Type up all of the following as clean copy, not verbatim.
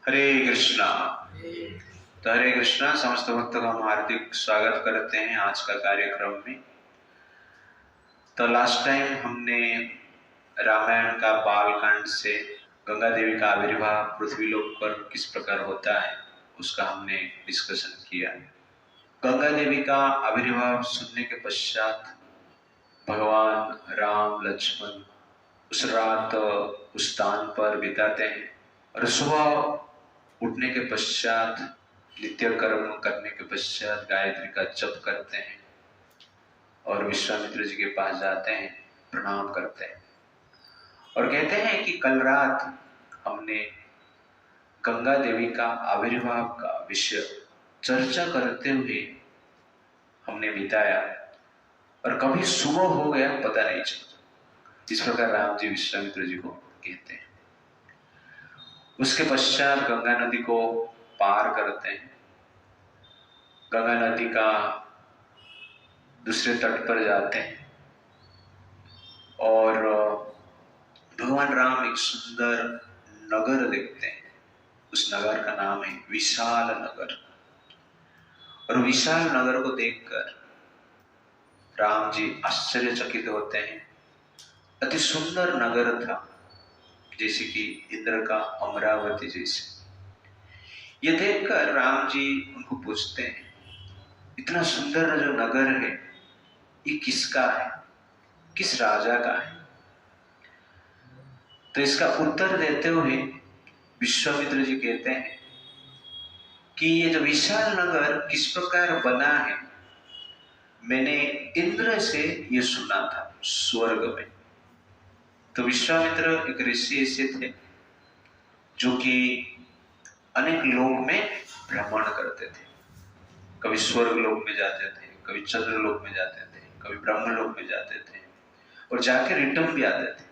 हरे कृष्णा। तो हरे कृष्णा समस्त भक्तों का हम हार्दिक स्वागत करते हैं आज का कार्यक्रम में। तो लास्ट टाइम हमने रामायण का बालकांड से गंगा देवी का आविर्भाव पृथ्वी लोक पर किस प्रकार होता है उसका हमने डिस्कशन किया। गंगा देवी का आविर्भाव सुनने के पश्चात भगवान राम लक्ष्मण उस रात उस स्थान पर बिताते हैं और सुबह उठने के पश्चात नित्य कर्म करने के पश्चात गायत्री का जप करते हैं और विश्वामित्र जी के पास जाते हैं, प्रणाम करते हैं और कहते हैं कि कल रात हमने गंगा देवी का आविर्भाव का विषय चर्चा करते हुए हमने बिताया और कभी सुबह हो गया पता नहीं चला। इस प्रकार राम जी विश्वामित्र जी को कहते हैं। उसके पश्चात गंगा नदी को पार करते हैं। गंगा नदी का दूसरे तट पर जाते हैं और भगवान राम एक सुंदर नगर देखते हैं। उस नगर का नाम है विशाल नगर। और विशाल नगर को देखकर राम जी आश्चर्यचकित होते हैं। अति सुंदर नगर था, जैसे कि इंद्र का अमरावती जैसे। ये देखकर राम जी उनको पूछते हैं, इतना सुंदर जो नगर है ये किसका है, किस राजा का है? तो इसका उत्तर देते हुए विश्वामित्र जी कहते हैं कि ये जो विशाल नगर किस प्रकार बना है मैंने इंद्र से ये सुना था स्वर्ग में। तो विश्वामित्र एक ऋषि ऐसे थे जो कि अनेक लोक में भ्रमण करते थे। कभी स्वर्ग लोक में जाते थे, कभी चंद्र लोक में जाते थे, कभी ब्रह्म लोक में जाते थे और जाके रिटर्न भी आते थे।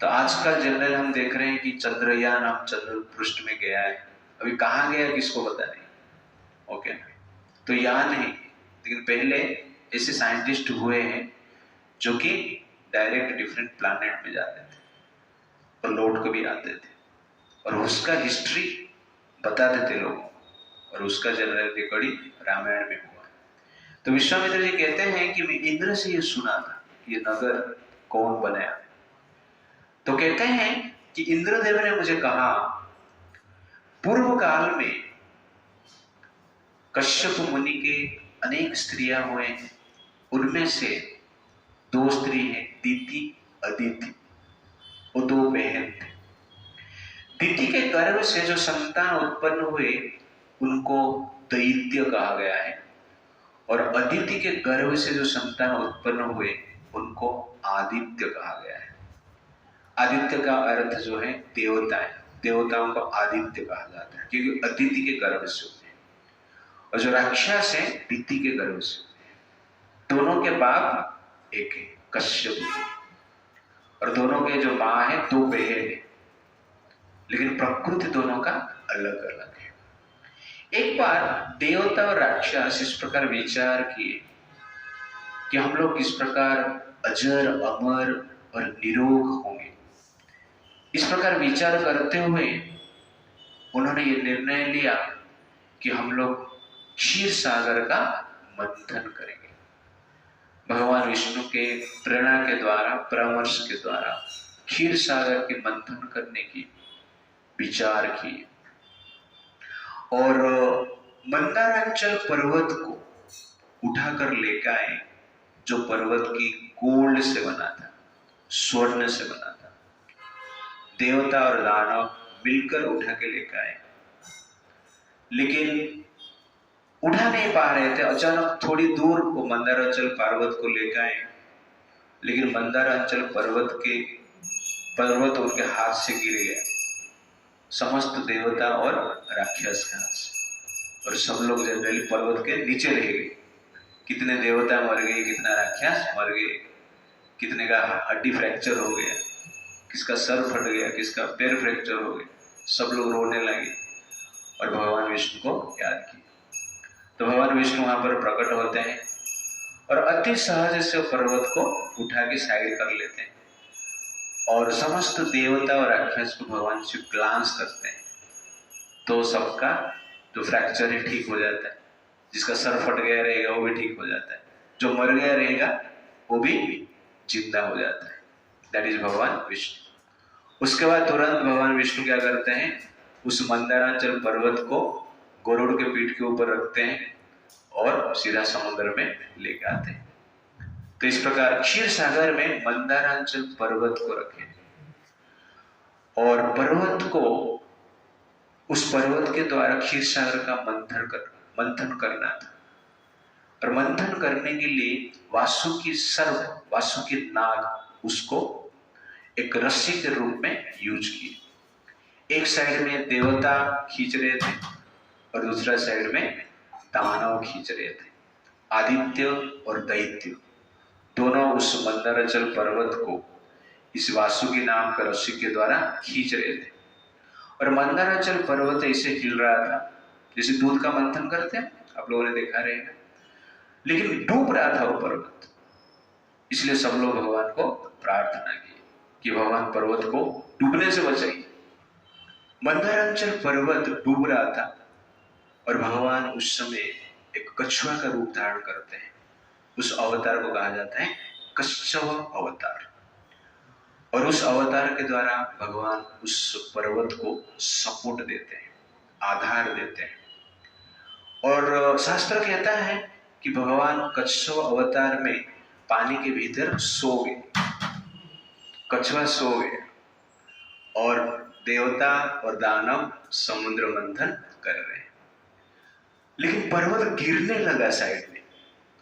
तो आजकल जनरल हम देख रहे हैं कि चंद्रयान हम चंद्र पृष्ठ में गया है, अभी कहाँ गया किसको पता नहीं। ओके, तो यान है, लेकिन पहले ऐसे साइंटिस्ट हुए हैं जो कि डायरेक्ट डिफरेंट प्लैनेट में जाते थे और लौट के भी आते थे और उसका हिस्ट्री बताते थे लोगों को और उसका जनरल रिकॉर्डिंग रामायण में हुआ। तो विश्वामित्र जी कहते हैं कि मैं इंद्र से ये सुना था ये नगर कौन बनाया। तो कहते हैं कि इंद्रदेव ने मुझे कहा पूर्व काल में कश्यप मुनि के अनेक स्त्रियां हुए हैं, उनमें से दो स्त्री हैं दीति अदिति, वो दो बहन थे। दीति के गर्भ से जो संतान उत्पन्न हुए उनको दैत्य कहा गया है और अदिति के गर्भ से जो संतान उत्पन्न हुए उनको आदित्य कहा गया है। आदित्य का अर्थ जो है देवता है, देवताओं को आदित्य कहा जाता है क्योंकि अदिति के गर्भ से होते हैं। और जो राक्षस है दीति के गर्भ से होते हैं। दोनों के बाप एक है कश्यप और दोनों के जो माँ है दो बहन है, लेकिन प्रकृति दोनों का अलग अलग है। एक बार देवता और राक्षस इस प्रकार विचार किए कि हम लोग किस प्रकार अजर अमर और निरोग होंगे। इस प्रकार विचार करते हुए उन्होंने ये निर्णय लिया कि हम लोग क्षीर सागर का मंथन करेंगे। भगवान विष्णु के प्रेरणा के द्वारा, परामर्श के द्वारा क्षीर सागर के मंथन करने की विचार किए और मंदारांचल पर्वत को उठाकर लेकर आए, जो पर्वत की गोल्ड से बना था, स्वर्ण से बना था। देवता और दानव मिलकर उठा के लेकर आए, लेकिन उठा नहीं पा रहे थे। अचानक थोड़ी दूर वो मंदारांचल पर्वत को लेकर आए, लेकिन मंदारांचल पर्वत उनके हाथ से गिर गया, समस्त देवता और राक्षस के हाथ से। और सब लोग जनरली पर्वत के नीचे रह गए। कितने देवता मर गए, कितना राक्षस मर गए, कितने का हड्डी फ्रैक्चर हो गया, किसका सर फट गया, किसका पैर फ्रैक्चर हो गया। सब लोग रोने लगे और भगवान विष्णु को याद किया। तो भगवान विष्णु वहां पर प्रकट होते हैं और अति सहज से पर्वत को उठा के साइड कर लेते हैं और समस्त देवता और राक्षस को भगवान शिव ग्लांस करते हैं तो सबका जो फ्रैक्चर है ठीक हो जाता है, जिसका सर फट गया रहेगा वो भी ठीक हो जाता है, जो मर गया रहेगा वो भी जिंदा हो जाता है। दैट इज भगवान विष्णु। उसके बाद तुरंत भगवान विष्णु क्या करते हैं, उस मंदारांचल पर्वत को गरुड़ के पीठ के ऊपर रखते हैं और सीधा समुद्र में लेके आते हैं। तो इस प्रकार क्षीर सागर में मंदारांचल पर्वत को रखे और पर्वत को, उस पर्वत के द्वारा क्षीर सागर का मंथन करना था। और मंथन करने के लिए वासुकी सर्प, वासुकी नाग उसको एक रस्सी के रूप में यूज किए। एक साइड में देवता खींच रहे थे और दूसरा साइड में दानव खींच रहे थे। आदित्य और दैत्य दोनों उस मंदारांचल पर्वत को इस वासुकी नाम का रस्सी के द्वारा खींच रहे थे। और मंदारांचल पर्वत ऐसे हिल रहा था जैसे दूध का मंथन करते हैं, आप लोगों ने देखा रहेगा, लेकिन डूब रहा था वो पर्वत। इसलिए सब लोग भगवान को प्रार्थना की कि भगवान पर्वत को डूबने से बचाइए। मंदारांचल पर्वत डूब रहा था और भगवान उस समय एक कछुआ का रूप धारण करते हैं। उस अवतार को कहा जाता है कच्छप अवतार। और उस अवतार के द्वारा भगवान उस पर्वत को सपोर्ट देते हैं, आधार देते हैं। और शास्त्र कहता है कि भगवान कच्छप अवतार में पानी के भीतर सो गए, कछुआ सो गए और देवता और दानव समुद्र मंथन कर रहे हैं। लेकिन पर्वत गिरने लगा साइड में,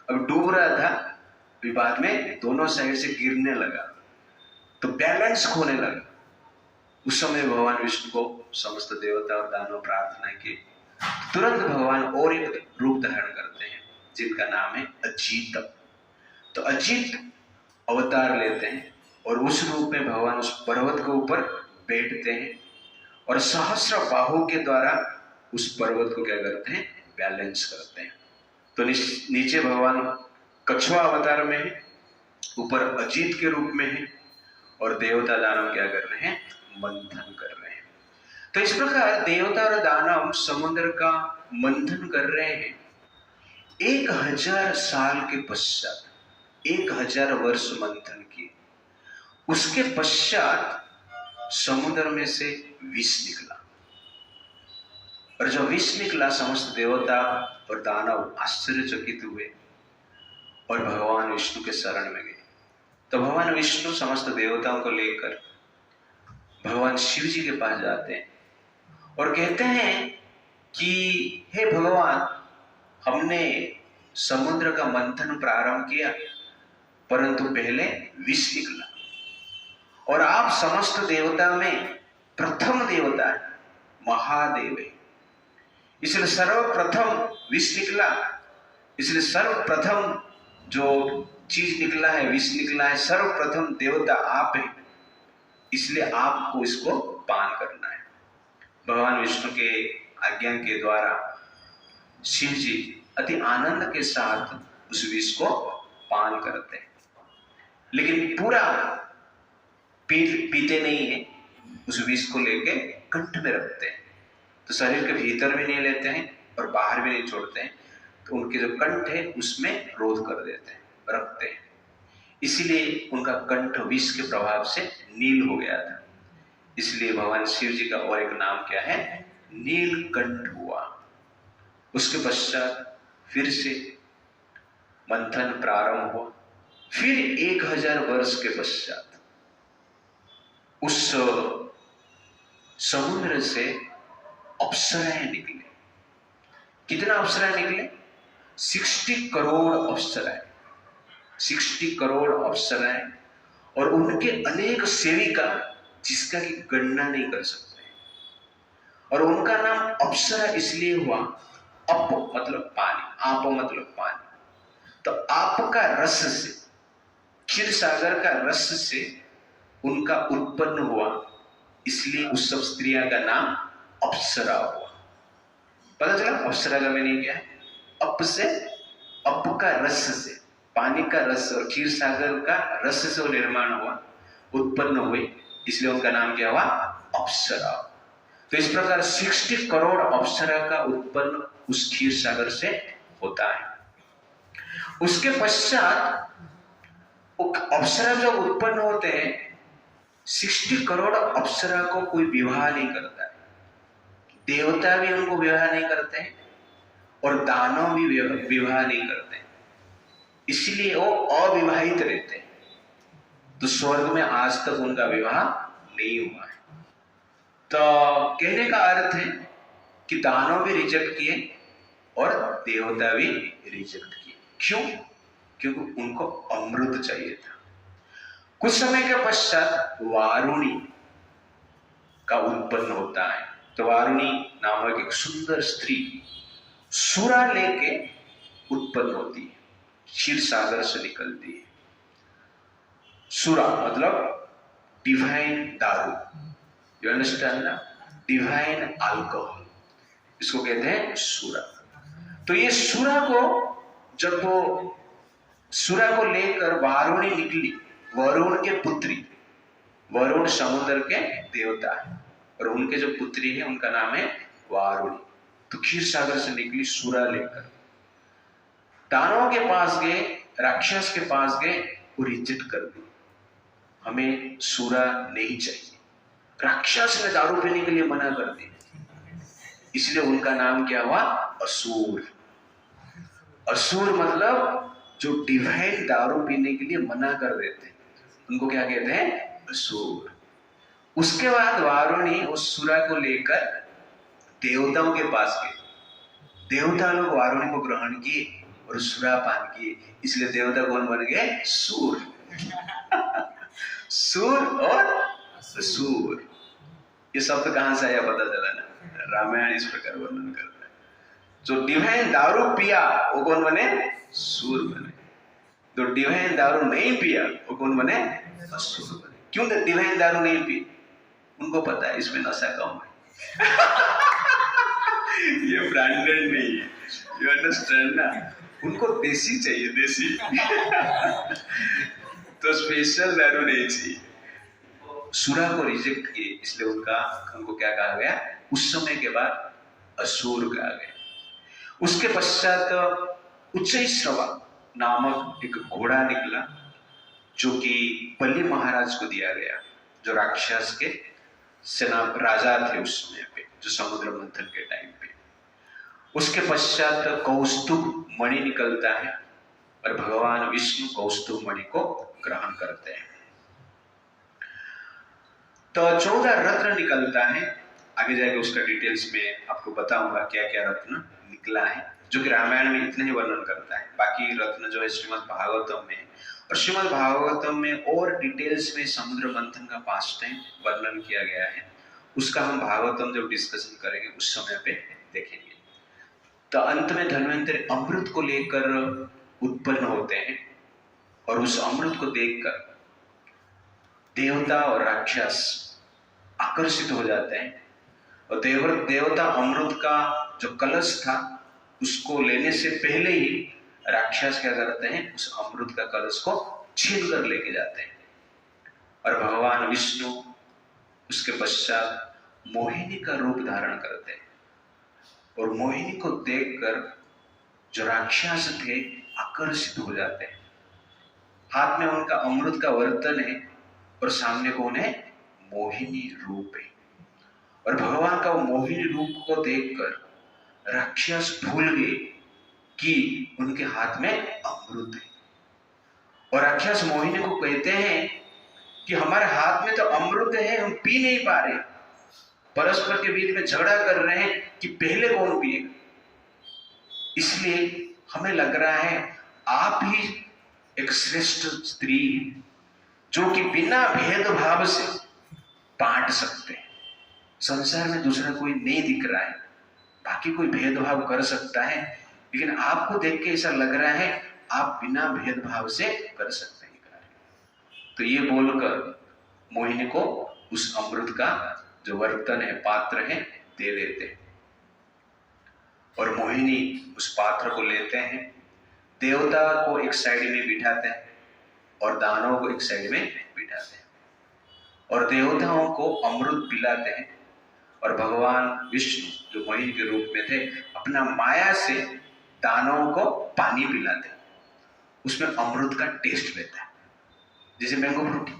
अब डूब रहा था, बाद में दोनों साइड से गिरने लगा तो बैलेंस खोने लगा। उस समय भगवान विष्णु को समस्त देवता और दानव प्रार्थना की, तुरंत भगवान और एक रूप धारण करते हैं जिनका नाम है अजीत। तो अजीत अवतार लेते हैं और उस रूप में भगवान उस पर्वत के ऊपर बैठते हैं और सहस्र बाहु के द्वारा उस पर्वत को क्या करते हैं, बैलेंस करते हैं। तो नीचे भगवान कछुआ अवतार में है, ऊपर अजीत के रूप में है और देवता दानव क्या कर रहे हैं, मंथन कर रहे हैं। तो इस प्रकार देवता और दानव समुद्र का मंथन कर रहे हैं। 1000 साल के पश्चात, 1000 वर्ष मंथन किए, उसके पश्चात समुद्र में से विष निकला। और जब विष निकला समस्त देवता और दानव आश्चर्यचकित हुए और भगवान विष्णु के शरण में गए। तो भगवान विष्णु समस्त देवताओं को लेकर भगवान शिव जी के पास जाते हैं और कहते हैं कि हे भगवान, हमने समुद्र का मंथन प्रारंभ किया परंतु पहले विष निकला और आप समस्त देवता में प्रथम देवता है, महादेव है, इसलिए सर्वप्रथम विष निकला, इसलिए सर्वप्रथम जो चीज निकला है, विष निकला है, सर्वप्रथम देवता आप है, इसलिए आपको इसको पान करना है। भगवान विष्णु के आज्ञा के द्वारा शिव जी अति आनंद के साथ उस विष को पान करते हैं, लेकिन पूरा पीते नहीं है, उस विष को लेके कंठ में रखते हैं। तो शरीर के भीतर भी नहीं लेते हैं और बाहर भी नहीं छोड़ते हैं, तो उनके जो कंठ है उसमें रोध कर देते हैं, रखते हैं। इसीलिए उनका कंठ विष के प्रभाव से नील हो गया था। इसलिए भगवान शिव जी का और एक नाम क्या है, नीलकंठ हुआ। उसके पश्चात फिर से मंथन प्रारंभ हुआ। फिर 1000 वर्ष के पश्चात उस समुद्र से अप्सराएं निकले। कितना अप्सराएं निकले? 60 करोड़ अप्सराएं, 60 करोड़ अप्सराएं और उनके अनेक सेविका जिसका की गणना नहीं कर सकते। और उनका नाम अप्सरा इसलिए हुआ, अप मतलब पानी, आप मतलब पानी। तो आप का रस से, क्षीर सागर का रस से उनका उत्पन्न हुआ, इसलिए उस सब स्त्रियां का नाम अप्सरा हुआ। पता चला अप्सरा का मीनिंग क्या है? अप से, अप का रस से, पानी का रस और क्षीर सागर का रस से वो निर्माण हुआ, उत्पन्न हुए, इसलिए उनका नाम क्या हुआ? अप्सरा। तो इस प्रकार 60 करोड़ अप्सरा का उत्पन्न उस क्षीर सागर से होता है। उसके पश्चात अप्सरा जब उत्पन्न होते हैं, 60 करोड़ अप्सरा को कोई विवाह नहीं करता है। देवता भी उनको विवाह नहीं करते हैं और दानव भी विवाह नहीं करते, इसलिए वो अविवाहित रहते हैं। तो स्वर्ग में आज तक उनका विवाह नहीं हुआ है। तो कहने का अर्थ है कि दानव भी रिजेक्ट किए और देवता भी रिजेक्ट किए। क्यों? क्योंकि उनको अमृत चाहिए था। कुछ समय के पश्चात वारुणी का उत्पन्न होता है। तो वारुणी नामक एक सुंदर स्त्री सुरा लेके उत्पन्न होती है, क्षीर सागर से निकलती है। सुरा मतलब डिवाइन दारू, यू अंडरस्टैंड ना? डिवाइन अल्कोहल, इसको कहते हैं सुरा। तो ये सुरा को जब वो सुरा को लेकर वारुणी निकली, वरुण के पुत्री, वरुण समुद्र के देवता है और उनके जो पुत्री है उनका नाम है वारुणी। तो क्षीर सागर से निकली सुरा लेकर, दानवों के पास गए, राक्षस के पास गए, वो रिजेक्ट कर दी, हमें सुरा नहीं चाहिए। राक्षस ने दारू पीने के लिए मना कर दी, इसलिए उनका नाम क्या हुआ? असुर। असुर मतलब जो डिवाइन दारू पीने के लिए मना कर देते हैं, उनको क्या कहते हैं? असुर। उसके बाद वारुणी उस सुरा को लेकर देवताओं के पास गए। देवता लोग वारुणी को ग्रहण किए और सुरा पान किए, इसलिए देवता कौन बन गए? सूर। सूर और असुर, ये शब्द कहां से आया पता चला ना? रामायण इस प्रकार वर्णन करता है। जो डिवाइन दारू पिया वो कौन बने? सूर बने। जो डिवाइन दारू नहीं पिया वो कौन बने? असुर बने। क्यों डिवाइन दारू नहीं पी? उनको पता है इसमें नशा कम है। ये ब्रांडेड नहीं है, यू अंडरस्टैंड ना? उनको देसी चाहिए, देसी। तो स्पेशल दारू नहीं चाहिए। सुरा को रिजेक्ट किए, इसलिए उनको क्या कहा गया? उस समय के बाद असुर कहा गया। उसके पश्चात उच्चैश्रवा नामक एक घोड़ा निकला, जो कि बलि महाराज को दिया गया, जो राक्षस के सेना राजा थे उस समय पे, जो समुद्र मंथन के टाइम पे। उसके पश्चात कौस्तुभ मणि निकलता है और भगवान विष्णु कौस्तुभ मणि को ग्रहण करते हैं। तो 14 रत्न निकलता है, आगे जाके उसका डिटेल्स में आपको बताऊंगा क्या क्या रत्न निकला है, जो कि रामायण में इतने ही वर्णन करता है। बाकी रत्न जो है श्रीमद् भागवतम में, और श्रीमद् भागवतम में और डिटेल्स में समुद्र मंथन का पास्ट टाइम वर्णन किया गया है। उसका हम भागवतम जब डिस्कशन करेंगे उस समय पे देखेंगे। तो अंत में धन्वंतरि अमृत को लेकर उत्पन्न होते हैं और उस अमृत को देखकर देवता और राक्षस आकर्षित हो जाते हैं, और देवता अमृत का जो कलश था उसको लेने से पहले ही राक्षस क्या करते हैं? उस अमृत का कलश को छीन कर लेके जाते हैं। और भगवान विष्णु उसके पश्चात मोहिनी का रूप धारण करते हैं, और मोहिनी को देखकर जो राक्षस थे आकर्षित हो जाते हैं। हाथ में उनका अमृत का बर्तन है और सामने कौन है? मोहिनी रूप है। और भगवान का मोहिनी रूप को देखकर राक्षस भूल गए कि उनके हाथ में अमृत है, और राक्षस मोहिनी को कहते हैं कि हमारे हाथ में तो अमृत है, हम पी नहीं पा रहे। परस्पर के बीच में झगड़ा कर रहे हैं कि पहले कौन पिएगा। इसलिए हमें लग रहा है आप ही एक श्रेष्ठ स्त्री हैं, जो कि बिना भेदभाव से बांट सकते हैं। संसार में दूसरा कोई नहीं दिख रहा है, बाकी कोई भेदभाव कर सकता है, लेकिन आपको देख के ऐसा लग रहा है आप बिना भेदभाव से कर सकते हैं कार्य। तो ये बोलकर मोहिनी को उस अमृत का जो बर्तन है, पात्र है, दे देते हैं, और मोहिनी उस पात्र को लेते हैं, देवता को एक साइड में बिठाते हैं और दानव को एक साइड में बिठाते हैं। और देवताओं को अमृत पिलाते हैं। और भगवान विष्णु जो महीन के रूप में थे, अपना माया से दानवों को पानी पिलाते हैं, उसमें अमृत का टेस्ट रहता है, जैसे मैंगो फ्रूटी।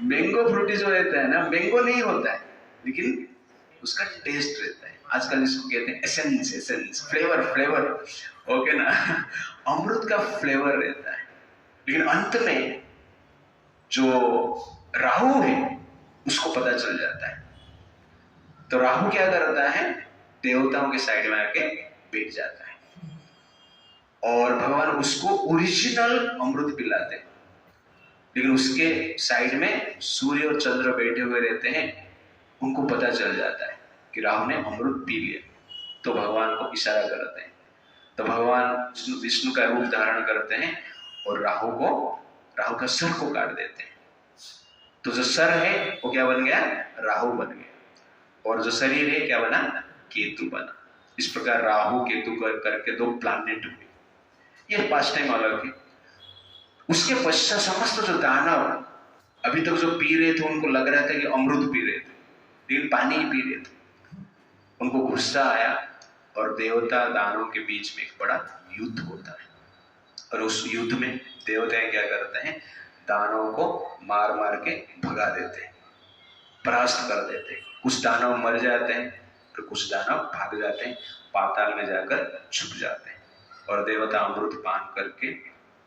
मैंगो फ्रूटी जो रहता है ना, मैंगो नहीं होता है लेकिन उसका टेस्ट रहता है। आजकल इसको कहते हैं essence, essence, flavour, flavour, okay ना। अमृत का फ्लेवर रहता है। लेकिन अंत में जो राहु है उसको पता चल जाता है, तो राहु क्या करता है, देवताओं के साइड में आके बैठ जाता है और भगवान उसको ओरिजिनल अमृत पिलाते हैं। लेकिन उसके साइड में सूर्य और चंद्र बैठे हुए रहते हैं, उनको पता चल जाता है कि राहु ने अमृत पी लिया, तो भगवान को इशारा करते हैं। तो भगवान विष्णु का रूप धारण करते हैं और राहु का सर को काट देते हैं। तो जो सर है वो क्या बन गया, राहु बन गया, और जो शरीर है क्या बना, केतु बना। इस प्रकार राहु केतु करके दो प्लैनेट हुए। ये पास्ट टाइम अलग है। उसके पश्चात समस्त जो दानव अभी तक जो पी रहे थे, उनको लग रहा था कि अमृत पी रहे थे, लेकिन पानी ही पी रहे थे। उनको गुस्सा आया और देवता दानवों के बीच में एक बड़ा युद्ध होता है। और उस युद्ध में देवता क्या करते हैं, दानवों को मार मार के भगा देते हैं, परास्त कर देते हैं। कुछ दानव मर जाते हैं तो कुछ दानव भाग जाते हैं, पाताल में जाकर छुप जाते हैं। और देवता अमृत पान करके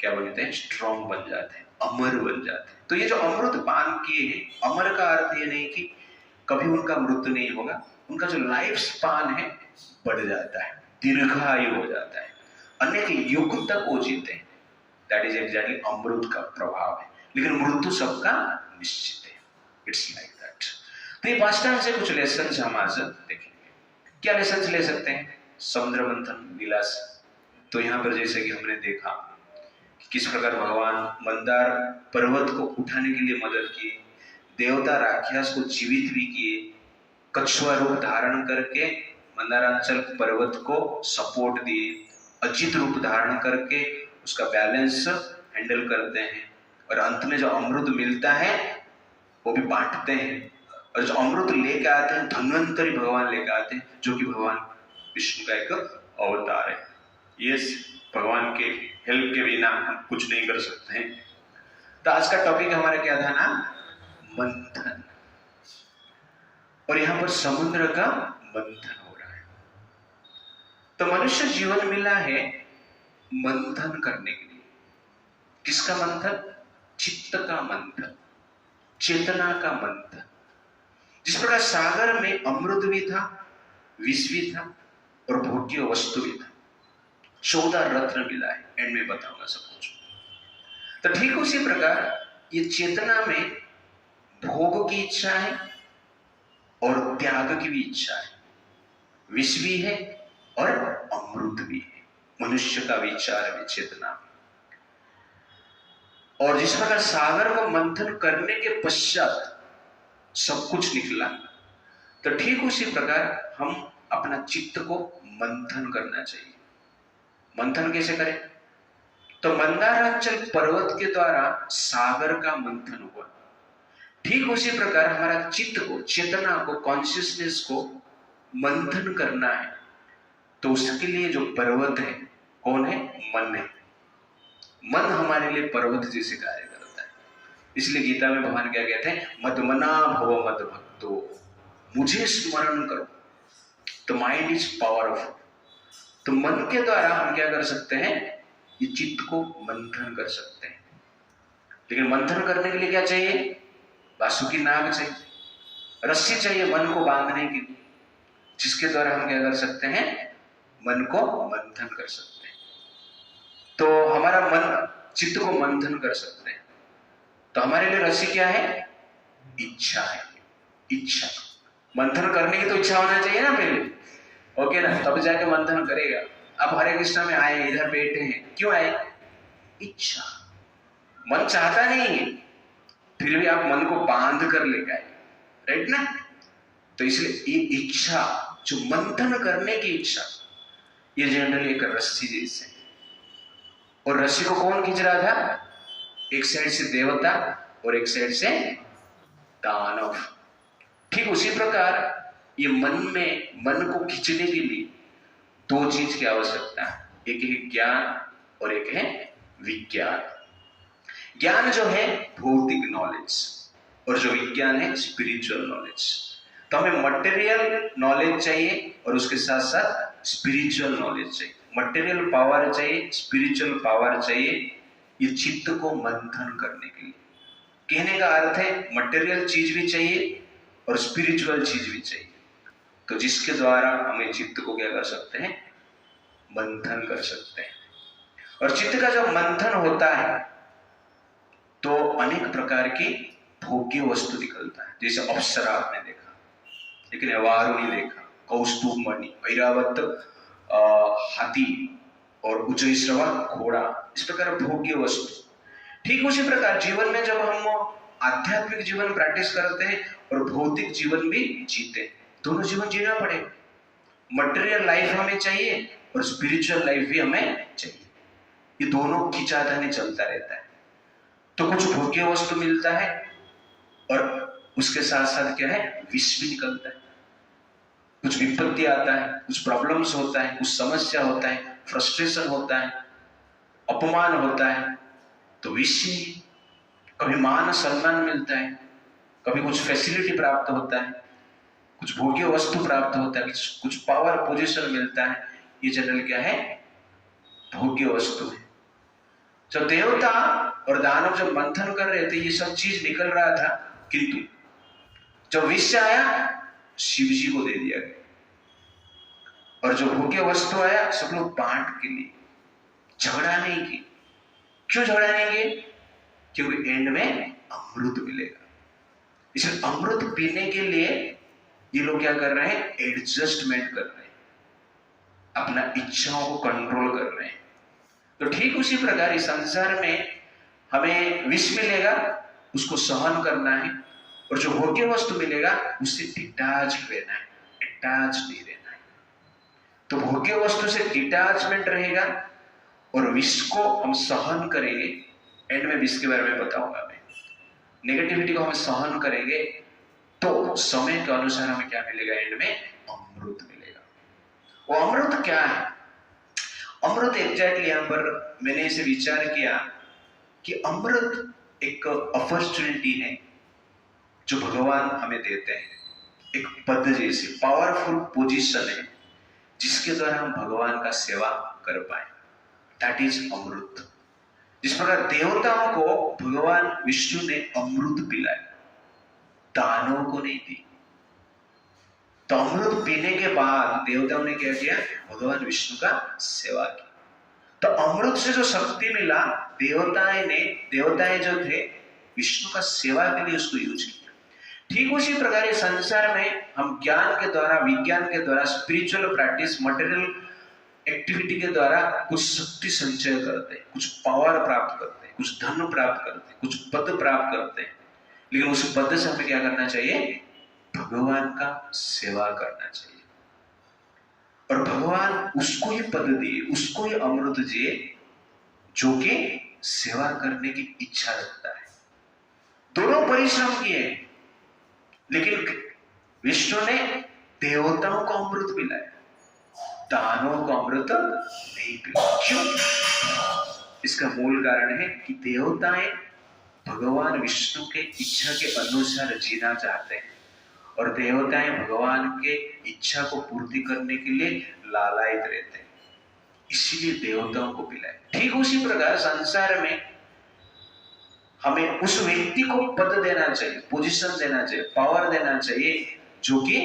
क्या बनते हैं, स्ट्रॉन्ग बन जाते हैं, अमर बन जाते हैं। तो ये जो अमृत पान किए हैं, अमर का अर्थ ये नहीं कि कभी उनका मृत्यु नहीं होगा, उनका जो लाइफ स्पान है बढ़ जाता है, दीर्घायु हो जाता है, अनेक युग तक वो जीते हैं। दैट इज एग्जैक्टली अमृत का प्रभाव है। लेकिन मृत्यु सबका निश्चित है, इट्स लाइक दैट। तो ये पास्ट टाइम से कुछ लेसन हम आज देखेंगे। क्या लेसन ले सकते हैं, समुद्र मंथन लीला से। तो यहाँ पर जैसे कि हमने देखा कि किस प्रकार भगवान मंदार पर्वत को उठाने के लिए मदद की, देवता राक्षस को जीवित भी किए, कछुआ रूप धारण करके मंदारांचल पर्वत को सपोर्ट दिए, अजित रूप धारण करके उसका बैलेंस हैंडल करते हैं, और अंत में जो अमृत मिलता है वो भी बांटते हैं। और जो अमृत लेके आते हैं, धन्वंतरी भगवान लेके आते हैं, जो कि भगवान विष्णु का एक अवतार है। यस, भगवान के हेल्प के बिना हम कुछ नहीं कर सकते हैं। तो आज का टॉपिक हमारा क्या था ना, मंथन। और यहां पर समुद्र का मंथन हो रहा है। तो मनुष्य जीवन मिला है मंथन करने के लिए। किसका मंथन, चित्त का मंथन, चेतना का मंथन। जिस प्रकार सागर में अमृत भी था, विष भी था और भोग्य वस्तु भी था, 14 रत्न मिला है, एंड में बताऊंगा सब कुछ। तो ठीक उसी प्रकार ये चेतना में भोग की इच्छा है और त्याग की भी इच्छा है, विष भी है और अमृत भी है, मनुष्य का विचार है चेतना। और जिस प्रकार सागर को मंथन करने के पश्चात सब कुछ निकला, तो ठीक उसी प्रकार हम अपना चित्त को मंथन करना चाहिए। मंथन कैसे करें, तो मंदारांचल पर्वत के द्वारा सागर का मंथन हुआ। ठीक उसी प्रकार हमारा चित्त को, चेतना को, कॉन्शियसनेस को मंथन करना है। तो उसके लिए जो पर्वत है कौन है, मन है। मन हमारे लिए पर्वत जैसे कार्य करता है। इसलिए गीता में भगवान क्या कहते हैं, मदमना भव मद भक्तो, मुझे स्मरण करो। तो माइंड इज पावरफुल। तो मन के द्वारा हम क्या कर सकते हैं, ये चित्त को मंथन कर सकते हैं। लेकिन मंथन करने के लिए क्या चाहिए, वासुकी नाग चाहिए, रस्सी चाहिए मन को बांधने के लिए, जिसके द्वारा हम क्या कर सकते हैं, मन को मंथन कर सकते हैं। तो हमारा मन चित्त को मंथन कर सकते हैं। तो हमारे लिए रस्सी क्या है, इच्छा है। इच्छा, मंथन करने की तो इच्छा होना चाहिए ना पहले, ओके ना, तब जाके मंथन करेगा। अब हरे कृष्णा में आए, इधर बैठे हैं, क्यों आए, इच्छा। मन चाहता नहीं है, फिर भी आप मन को बांध कर लेकर आए, राइट ना। तो इसलिए ये इच्छा, जो मंथन करने की इच्छा, ये जनरली एक रस्सी जैसे। और रस्सी को कौन खींच रहा था, एक साइड से देवता और एक साइड से दानव। ठीक उसी प्रकार ये मन को खींचने के लिए दो चीज की आवश्यकता है, एक है ज्ञान और एक है विज्ञान। ज्ञान जो है भौतिक नॉलेज और जो विज्ञान है स्पिरिचुअल नॉलेज। तो हमें मटेरियल नॉलेज चाहिए और उसके साथ साथ स्पिरिचुअल नॉलेज चाहिए। मटेरियल पावर चाहिए, स्पिरिचुअल पावर चाहिए, ये चित्त को मंथन करने के लिए। कहने का अर्थ है मटेरियल चीज भी चाहिए और स्पिरिचुअल चीज भी चाहिए, तो जिसके द्वारा हमें चित्त को क्या कर सकते हैं, मंथन कर सकते हैं। और चित्त का जब मंथन होता है तो अनेक प्रकार की भोग्य वस्तु निकलता है। जैसे अप्सरा आपने देखा, लेकिन वारुणी देखा, कौस्तुभ मणि, ऐरावत हाथी और उच्चैश्रवा घोड़ा, इस प्रकार भोग्य वस्तु। ठीक उसी प्रकार जीवन में जब हम आध्यात्मिक जीवन प्रैक्टिस करते हैं और भौतिक जीवन भी जीते, दोनों जीवन जीना पड़ेगा। मटेरियल लाइफ हमें चाहिए और स्पिरिचुअल लाइफ भी हमें चाहिए। ये दोनों खिंचातानी चलता रहता है। तो कुछ भोग्य वस्तु मिलता है और उसके साथ साथ क्या है, विष भी निकलता है। कुछ विपत्ति आता है, कुछ प्रॉब्लम्स होता है, कुछ समस्या होता है, फ्रस्ट्रेशन होता है, अपमान होता है, तो विष। कभी मान सम्मान मिलता है, कभी कुछ फैसिलिटी प्राप्त होता है, कुछ भोग्य वस्तु प्राप्त होता है, कुछ पावर पोजीशन मिलता है। ये जनरल क्या है, भोग्य वस्तु है। जब देवता और दानव जब मंथन कर रहे थे ये सब चीज निकल रहा था, किंतु जब विष आया शिव जी को दे दिया गया और जो भोग्य वस्तु आया सब लोग बांट के लिए, झगड़ा नहीं की। क्यों झगड़ा नहीं किए? क्योंकि एंड में अमृत मिलेगा। इसलिए अमृत पीने के लिए ये लोग क्या कर रहे हैं, एडजस्टमेंट कर रहे हैं, अपना इच्छाओं को कंट्रोल कर रहे हैं। तो ठीक उसी प्रकार इस संसार में हमें विष मिलेगा, उसको सहन करना है, और जो भोग्य वस्तु मिलेगा उससे डिटैच रहना है, अटैच नहीं रहना है। तो भोग्य वस्तु से डिटैचमेंट रहेगा और विष को हम सहन करेंगे। एंड में विष के बारे में बताऊंगा मैं। नेगेटिविटी को हम सहन करेंगे तो समय के अनुसार हमें क्या मिलेगा, एंड में अमृत मिलेगा। वो अमृत क्या है? अमृत एग्जैक्टली यहां पर मैंने इसे विचार किया कि अमृत एक अपॉर्चुनिटी है जो भगवान हमें देते हैं, एक पद जैसी पावरफुल पोजीशन है जिसके द्वारा हम भगवान का सेवा कर पाए। दैट इज अमृत। जिस प्रकार देवताओं को भगवान विष्णु ने अमृत पिलाया, दानवों को नहीं दी। तो अमृत पीने के बाद देवताओं ने क्या किया, भगवान विष्णु का सेवा की। तो अमृत से जो शक्ति मिला, देवताएं जो थे विष्णु का सेवा के लिए उसको यूज किया। ठीक उसी प्रकार इस संसार में हम ज्ञान के द्वारा, विज्ञान के द्वारा, स्पिरिचुअल प्रैक्टिस, मटेरियल एक्टिविटी के द्वारा कुछ शक्ति संचय करते हैं, कुछ पावर प्राप्त करते हैं, कुछ धन प्राप्त करते हैं, कुछ पद प्राप्त करते हैं। लेकिन उस पद से हमें क्या करना चाहिए, भगवान का सेवा करना चाहिए। और भगवान उसको ही पद दिए, उसको ही अमृत दिए जो कि सेवा करने की इच्छा रखता है। दोनों परिश्रम किए, लेकिन विष्णु ने देवताओं को अमृत पिलाया, दानवों को अमृत नहीं पिलाया। क्यों? इसका मूल कारण है कि देवताएं भगवान विष्णु के इच्छा के अनुसार जीना चाहते हैं और देवताएं भगवान के इच्छा को पूर्ति करने के लिए लालायित रहते हैं, इसीलिए देवताओं को पिलाए। ठीक उसी प्रकार संसार में हमें उस व्यक्ति को पद देना चाहिए, पोजीशन देना चाहिए, पावर देना चाहिए जो कि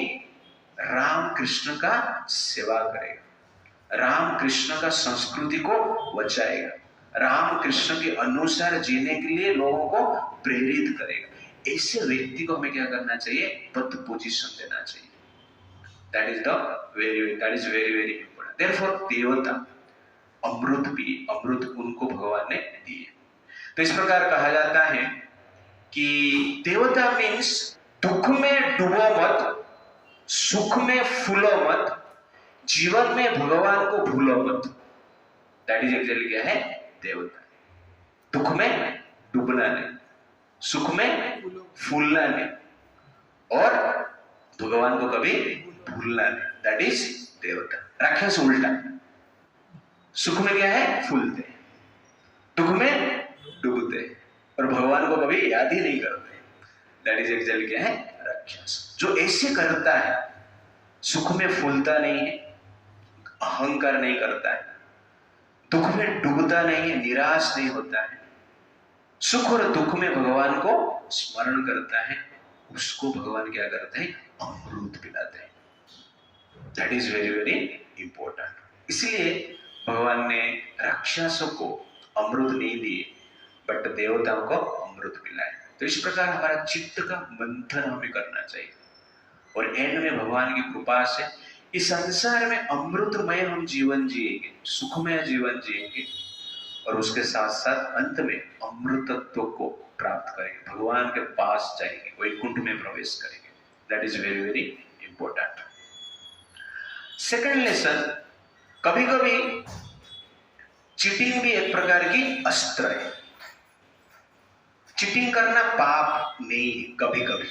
राम कृष्ण का सेवा करेगा, राम कृष्ण का संस्कृति को बचाएगा, राम कृष्ण के अनुसार जीने के लिए लोगों को प्रेरित करेगा। ऐसे व्यक्ति को हमें क्या करना चाहिए, पद पोजीशन देना चाहिए। That is very very important. Therefore देवता अमृत भी, अमृत उनको भगवान ने दिए। तो इस प्रकार कहा जाता है कि देवता मीन्स दुख में डूबो मत, सुख में फूलो मत, जीवन में भगवान को भूलो मत। दैट इज एक्चुअली क्या है, देवता। दुख में डूबना नहीं, सुख में फूलना नहीं, और भगवान को कभी भूलना नहीं। दैट इज देवता। राक्षस उल्टा, सुख में क्या है, फूलते, दुख में डूबते, और भगवान को कभी याद ही नहीं करते। दैट इज एक्चुअली क्या है, राक्षस। जो ऐसे करता है, सुख में फूलता नहीं है, अहंकार नहीं करता है, दुख में डूबता नहीं है, निराश नहीं होता है, सुख और दुख में भगवान को स्मरण करता है, उसको भगवान क्या करते हैं, अमृत पिलाते हैं। That is very very important. इसलिए भगवान ने राक्षसों को अमृत नहीं दिए, बट देवताओं को अमृत पिलाए। तो इस प्रकार हमारा चित्त का मंथन हमें करना चाहिए, और एंड में भगवान की कृपा से इस संसार में अमृतमय हम जीवन जिएंगे, सुखमय जीवन जिएंगे, और उसके साथ साथ अंत में अमृतत्व को प्राप्त करेंगे, भगवान के पास जाएंगे, वैकुंठ में प्रवेश करेंगे। That is very very important. Second lesson, कभी कभी चीटिंग भी एक प्रकार की अस्त्र है। चीटिंग करना पाप नहीं है, कभी कभी,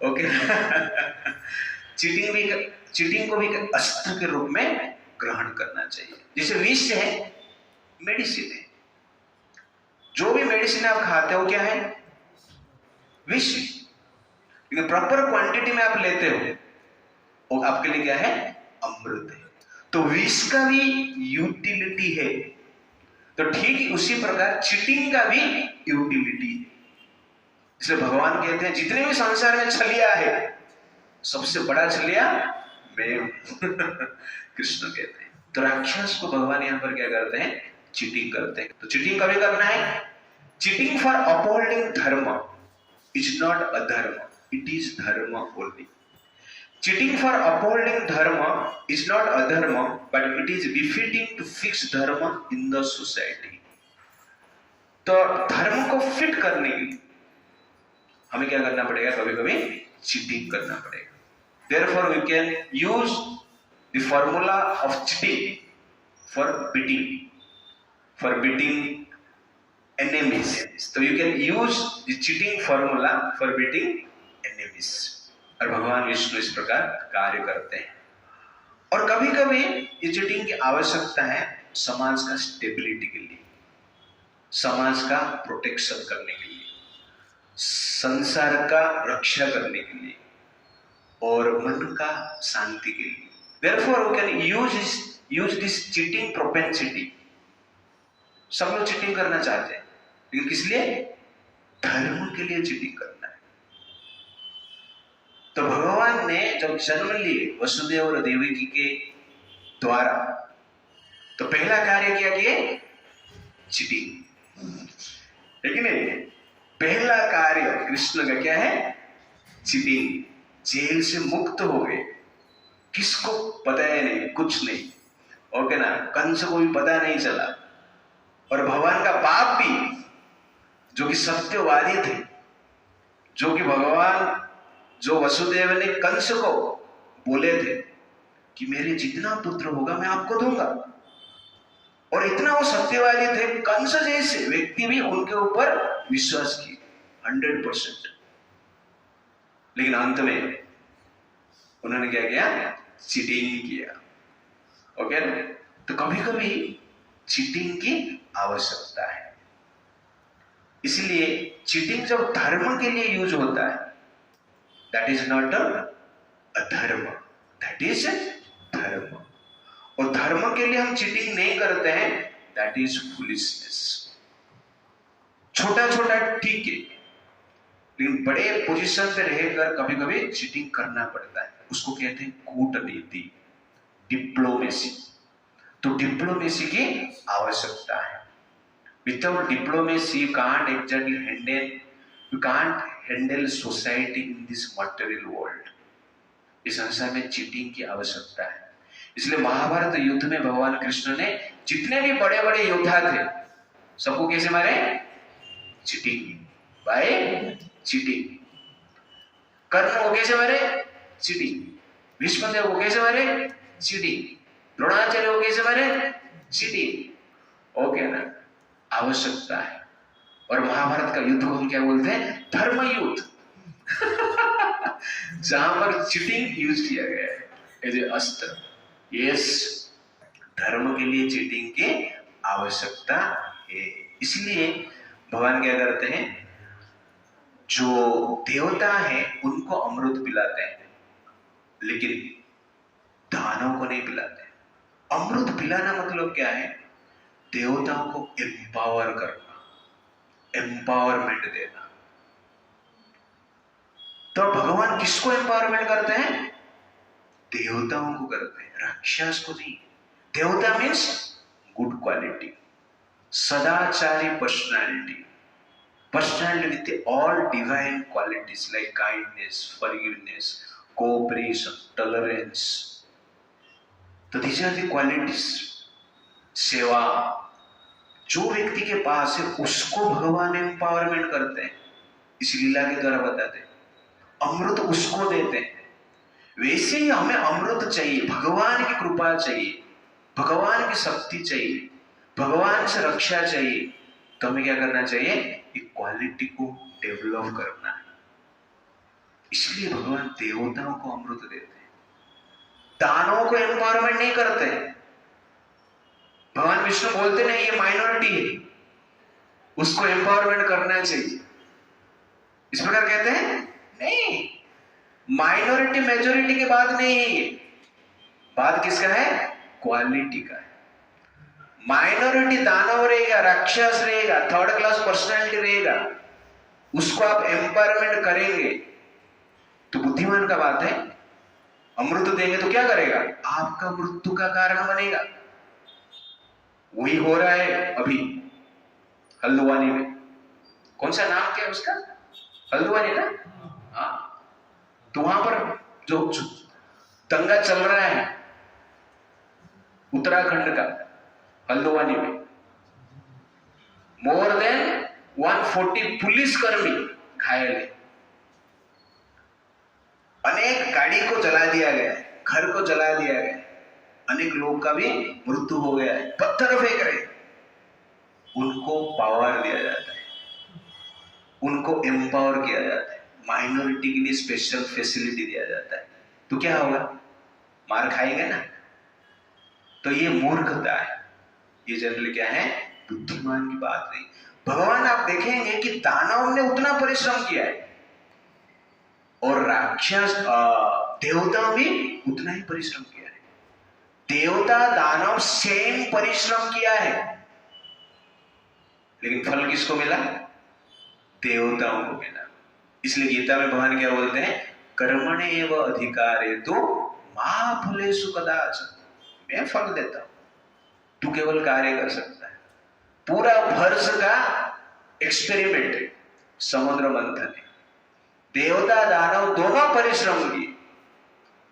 ओके। चीटिंग को भी एक अस्त्र के रूप में ग्रहण करना चाहिए। जैसे विष है, मेडिसिन है, जो भी मेडिसिन आप खाते हो क्या है, विष। लेकिन प्रॉपर क्वांटिटी में आप लेते हो, वो आपके लिए क्या है, अमृत है। तो विष का भी यूटिलिटी है, तो ठीक उसी प्रकार चीटिंग का भी यूटिलिटी है। इसलिए भगवान कहते हैं जितने भी संसार में छलिया है, सबसे बड़ा छलिया मैं हूं। कृष्ण कहते हैं। तो राक्षस को भगवान यहां पर क्या करते हैं, चीटिंग करते हैं। तो चीटिंग कभी करना है, cheating for upholding dharma is not adharma, it is dharma only. Cheating for upholding dharma is not adharma, but it is befitting to fix dharma in the society. तो धर्म को फिट करने के लिए हमें क्या करना पड़ेगा, कभी कभी चीटिंग करना पड़ेगा। Therefore we can use the formula of cheating for beating enemies. So you can use the cheating formula for beating enemies. और भगवान विष्णु इस प्रकार कार्य करते हैं। और कभी कभी ये चीटिंग की आवश्यकता है समाज का स्टेबिलिटी के लिए, समाज का प्रोटेक्शन करने के लिए, संसार का रक्षा करने के लिए, और मन का शांति के लिए। Therefore we can use this cheating propensity. सब लोग चीटिंग करना चाहते हैं, लेकिन किस लिए, धर्म के लिए चीटिंग करना है। तो भगवान ने जब जन्म लिए वसुदेव और देवकी के द्वारा, तो पहला कार्य क्या किए, चीटिंग। लेकिन पहला कार्य कृष्ण का क्या है, चीटिंग। जेल से मुक्त हो गए, किसको पता है नहीं, कुछ नहीं, ओके ना, कंस को भी पता नहीं चला। और भगवान का बाप भी, जो कि सत्यवादी थे, जो कि भगवान, जो वसुदेव ने कंस को बोले थे कि मेरे जितना पुत्र होगा मैं आपको दूंगा, और इतना वो सत्यवादी थे, कंस जैसे व्यक्ति भी उनके ऊपर विश्वास किए 100%। लेकिन अंत में उन्होंने क्या किया, चीटिंग किया, ओके। तो कभी कभी चीटिंग की आवश्यकता है। इसलिए चीटिंग जब धर्म के लिए यूज होता है, दैट इज नॉट अ धर्म, दैट इज धर्म। और धर्म के लिए हम चीटिंग नहीं करते हैं, दैट इज फुलिशनेस। छोटा छोटा ठीक है, लेकिन बड़े पोजीशन पे रहकर कभी कभी चीटिंग करना पड़ता है, उसको कहते हैं कूटनीति, डिप्लोमेसी। तो डिप्लोमेसी की आवश्यकता है। Without diplomacy you can't handle society in this material world. इस संसार में चीटिंग की आवश्यकता है। इसलिए महाभारत युद्ध में भगवान कृष्ण ने जितने भी बड़े बड़े योद्धा थे, सबको कैसे मारे, चीटिंग, बाय चीटिंग। कर्ण को कैसे मारे, चीटिंग। भीष्मदेव को कैसे मारे, चीटिंग। द्रोणाचार्य को कैसे मारे, चीटिंग, ओके ना। आवश्यकता है, और महाभारत का युद्ध को हम क्या बोलते हैं? धर्म युद्ध। जहां पर चीटिंग यूज किया गया है एज ए अस्त्र। यस, धर्म के लिए चीटिंग की आवश्यकता है। इसलिए भगवान क्या करते हैं, जो देवता है उनको अमृत पिलाते हैं, लेकिन दानव को नहीं पिलाते। अमृत पिलाना मतलब क्या है? देवताओं को एम्पावर करना, एम्पावरमेंट देना। तो भगवान किसको एम्पावरमेंट करते हैं? देवताओं को करते हैं, राक्षस को नहीं। देवता मीन्स गुड क्वालिटी, सदाचारी personality, personality with all divine qualities like kindness, forgiveness, cooperation, tolerance. तो these are the qualities. सेवा जो व्यक्ति के पास है उसको भगवान एम्पावरमेंट करते हैं, इस लीला के द्वारा बताते हैं। अमृत उसको देते हैं। वैसे ही हमें अमृत चाहिए, भगवान की कृपा चाहिए, भगवान की शक्ति चाहिए, भगवान से रक्षा चाहिए। तो हमें क्या करना चाहिए? इक्वालिटी को डेवलप करना है। इसलिए भगवान देवताओं को अमृत देते हैं, दानवों को एम्पावरमेंट नहीं करते। भगवान विष्णु बोलते नहीं ये माइनॉरिटी है, उसको एम्पावरमेंट करना चाहिए, इस प्रकार कहते हैं नहीं। माइनॉरिटी मेजोरिटी की बात नहीं है, ये बात किसका है? क्वालिटी का है। माइनॉरिटी दानव रहेगा, राक्षस रहेगा, थर्ड क्लास पर्सनालिटी रहेगा, उसको आप एम्पावरमेंट करेंगे तो बुद्धिमान का बात है। अमृत देंगे तो क्या करेगा? आपका मृत्यु का कारण बनेगा। वही हो रहा है अभी हल्द्वानी में। कौन सा नाम क्या है उसका? हल्द्वानी ना? हाँ, तो वहां पर जो दंगा चल रहा है उत्तराखंड का, हल्द्वानी में मोर देन 140 पुलिसकर्मी घायल है। अनेक गाड़ी को जला दिया गया है, घर को जला दिया गया है, अनेक लोग का भी मृत्यु हो गया है। पत्थर फेंक रहे, उनको पावर दिया जाता है, उनको एम्पावर किया जाता है, माइनॉरिटी के लिए स्पेशल फैसिलिटी दिया जाता है। तो क्या होगा? मार खाएंगे ना। तो ये मूर्खता है, ये जनरली क्या है? बुद्धिमान की बात नहीं। भगवान आप देखेंगे कि दानव ने उतना परिश्रम किया है और राक्षस देवता भी उतना ही परिश्रम किया है। देवता दानव सेम परिश्रम किया है, लेकिन फल किसको मिला? देवताओं को मिला। इसलिए गीता में भगवान क्या बोलते हैं? कर्मणे एव अधिकारे तो मा फलेषु कदाचन। मैं फल देता हूं, तू केवल कार्य कर सकता है। पूरा वर्ष का एक्सपेरिमेंट है, समुद्र मंथन है। देवता दानव दोनों परिश्रम किए,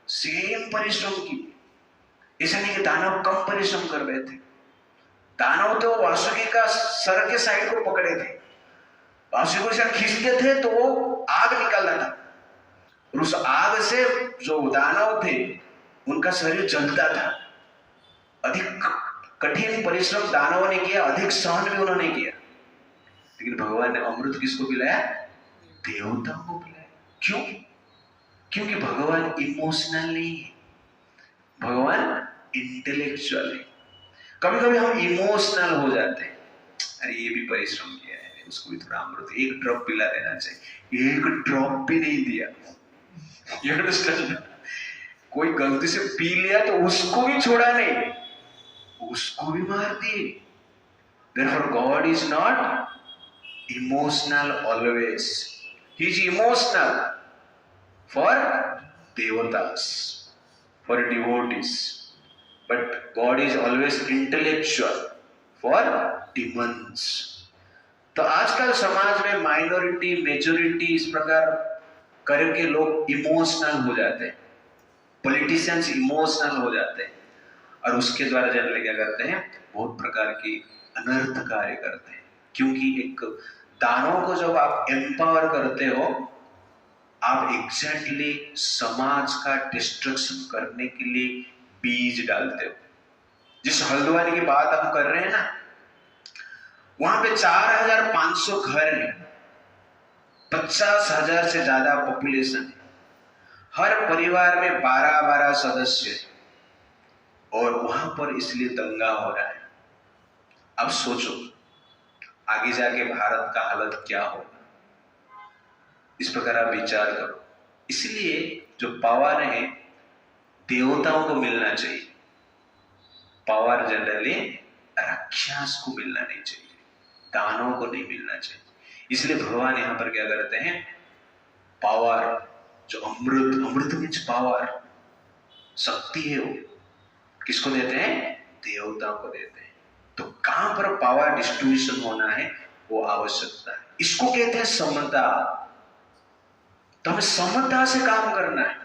सेम परिश्रम किए। ऐसा नहीं कि दानव कम परिश्रम कर रहे थे। दानव तो वासुकी का सर के साइड को पकड़े थे, वासुकी को खींचते थे तो वो आग निकलता था, और उस आग से जो दानव थे उनका शरीर जलता था। अधिक कठिन परिश्रम दानवों ने किया, अधिक सहन भी उन्होंने किया, लेकिन भगवान ने अमृत किसको पिलाया? देवताओं को पिलाया। क्यों? क्योंकि भगवान इमोशनल नहीं है, भगवान इंटेलेक्चुअल है। कभी कभी हम इमोशनल हो जाते हैं, अरे ये भी परिश्रम किया है, उसको भी थोड़ा अमृत एक ड्रॉप पिला देना चाहिए। एक ड्रॉप भी नहीं दिया। You understand? कोई गलती से पी लिया तो उसको भी छोड़ा नहीं, उसको भी मार दिए। Therefore God is not emotional always. He is emotional for devatas, for devotees, but God is always intellectual for demons. तो आजकल समाज में माइनॉरिटी मेजोरिटी इस प्रकार करके लोग इमोशनल हो जाते हैं, पॉलिटिशियंस इमोशनल हो जाते हैं, और उसके द्वारा जनरली क्या करते हैं? बहुत प्रकार की अनर्थ कार्य करते हैं। क्योंकि एक दानव को जब आप एम्पावर करते हो, आप एग्जैक्टली समाज का डिस्ट्रक्शन करने के लिए बीज डालते हो। जिस हल्द्वानी की बात हम कर रहे हैं ना, वहां पे 4500 घर है, 50,000 से ज्यादा पॉपुलेशन है, हर परिवार में 12-12 सदस्य है, और वहां पर इसलिए दंगा हो रहा है। अब सोचो आगे जाके भारत का हालत क्या होगा। इस प्रकार आप विचार करो। इसलिए जो पावर है देवताओं को मिलना चाहिए, पावर जनरली राक्षस को मिलना नहीं चाहिए, दानवों को नहीं मिलना चाहिए। इसलिए भगवान यहां पर क्या करते हैं, पावर जो अमृत मीन्स पावर, शक्ति है, वो किसको देते हैं, देवताओं को देते हैं। तो कहां पर पावर डिस्ट्रीब्यूशन होना है वो आवश्यकता है, इसको कहते हैं समता। तो हमें समता से काम करना है,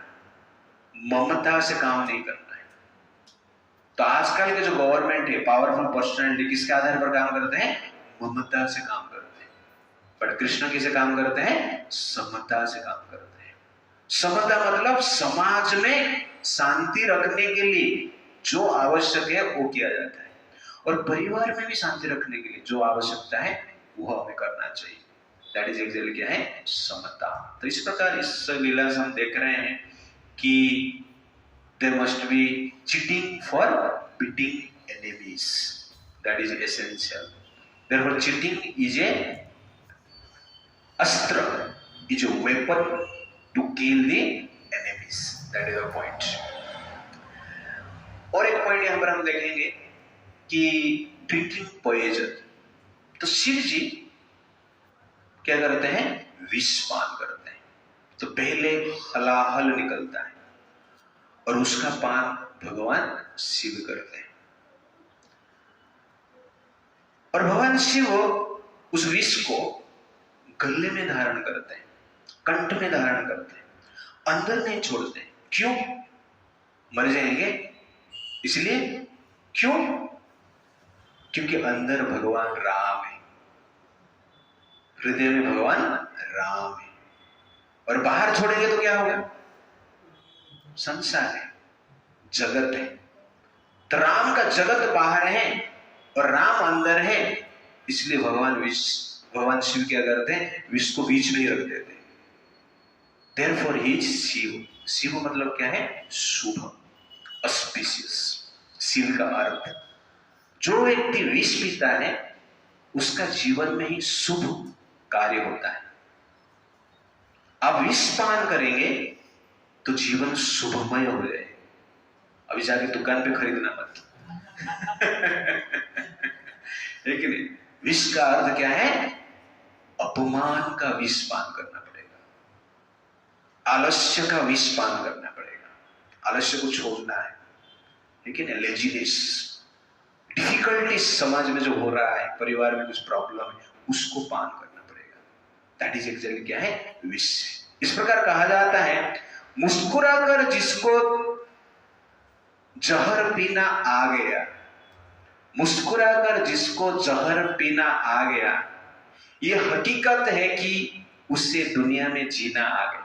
ममता से काम नहीं करना है। तो आजकल के जो गवर्नमेंट है, पावरफुल पर्सनैलिटी किसके आधार पर काम करते हैं, ममता से काम करते हैं। बट कृष्ण किसे काम करते हैं, समता से काम करते हैं। समता मतलब समाज में शांति रखने के लिए जो आवश्यक है वो किया जाता है, और परिवार में भी शांति रखने के लिए जो आवश्यकता है वो हमें करना चाहिए। दैट इज एक्चुअली क्या है, समता। तो इस प्रकार इस लीला से हम देख रहे हैं कि there must be cheating for beating enemies. That is essential. Therefore, cheating is a astra, is a weapon to kill the enemies. That is the point. और एक पॉइंट यहां पर हम देखेंगे कि ड्रिंकिंग पॉइजन। तो शिव जी क्या करते हैं, विष पान करते हैं। तो पहले हलाहल निकलता है और उसका पान भगवान शिव करते हैं, और भगवान शिव उस विष को गले में धारण करते हैं, कंठ में धारण करते हैं, अंदर नहीं छोड़ते। क्यों, मर जाएंगे इसलिए। क्यों, क्योंकि अंदर भगवान राम है, हृदय में भगवान राम है, और बाहर छोड़ेंगे तो क्या होगा, संसार है, जगत है। तो राम का जगत बाहर है और राम अंदर है, इसलिए भगवान शिव क्या करते हैं, विष को बीच में ही रख देते हैं। Therefore he is Shiv. Shiv मतलब क्या है, शुभ, ऑस्पिशियस। शिव का अर्थ, जो व्यक्ति विष पीता है उसका जीवन में ही शुभ कार्य होता है। आप विष पान करेंगे तो जीवन शुभमय हो जाए। अभी जाके दुकान पे खरीदना मत है कि नहीं। विष का अर्थ क्या है, अपमान का विष पान करना पड़ेगा, आलस्य का विष पान करना पड़ेगा। आलस्य को छोड़ना है, लेकिन लेजीनेस, डिफिकल्टीज समाज में जो हो रहा है, परिवार में कुछ प्रॉब्लम है, उसको पान करना पड़ेगा। दैट इज एक्चुअली क्या है, विष। इस प्रकार कहा जाता है, मुस्कुराकर जिसको जहर पीना आ गया, मुस्कुराकर जिसको जहर पीना आ गया, ये हकीकत है कि उससे दुनिया में जीना आ गया।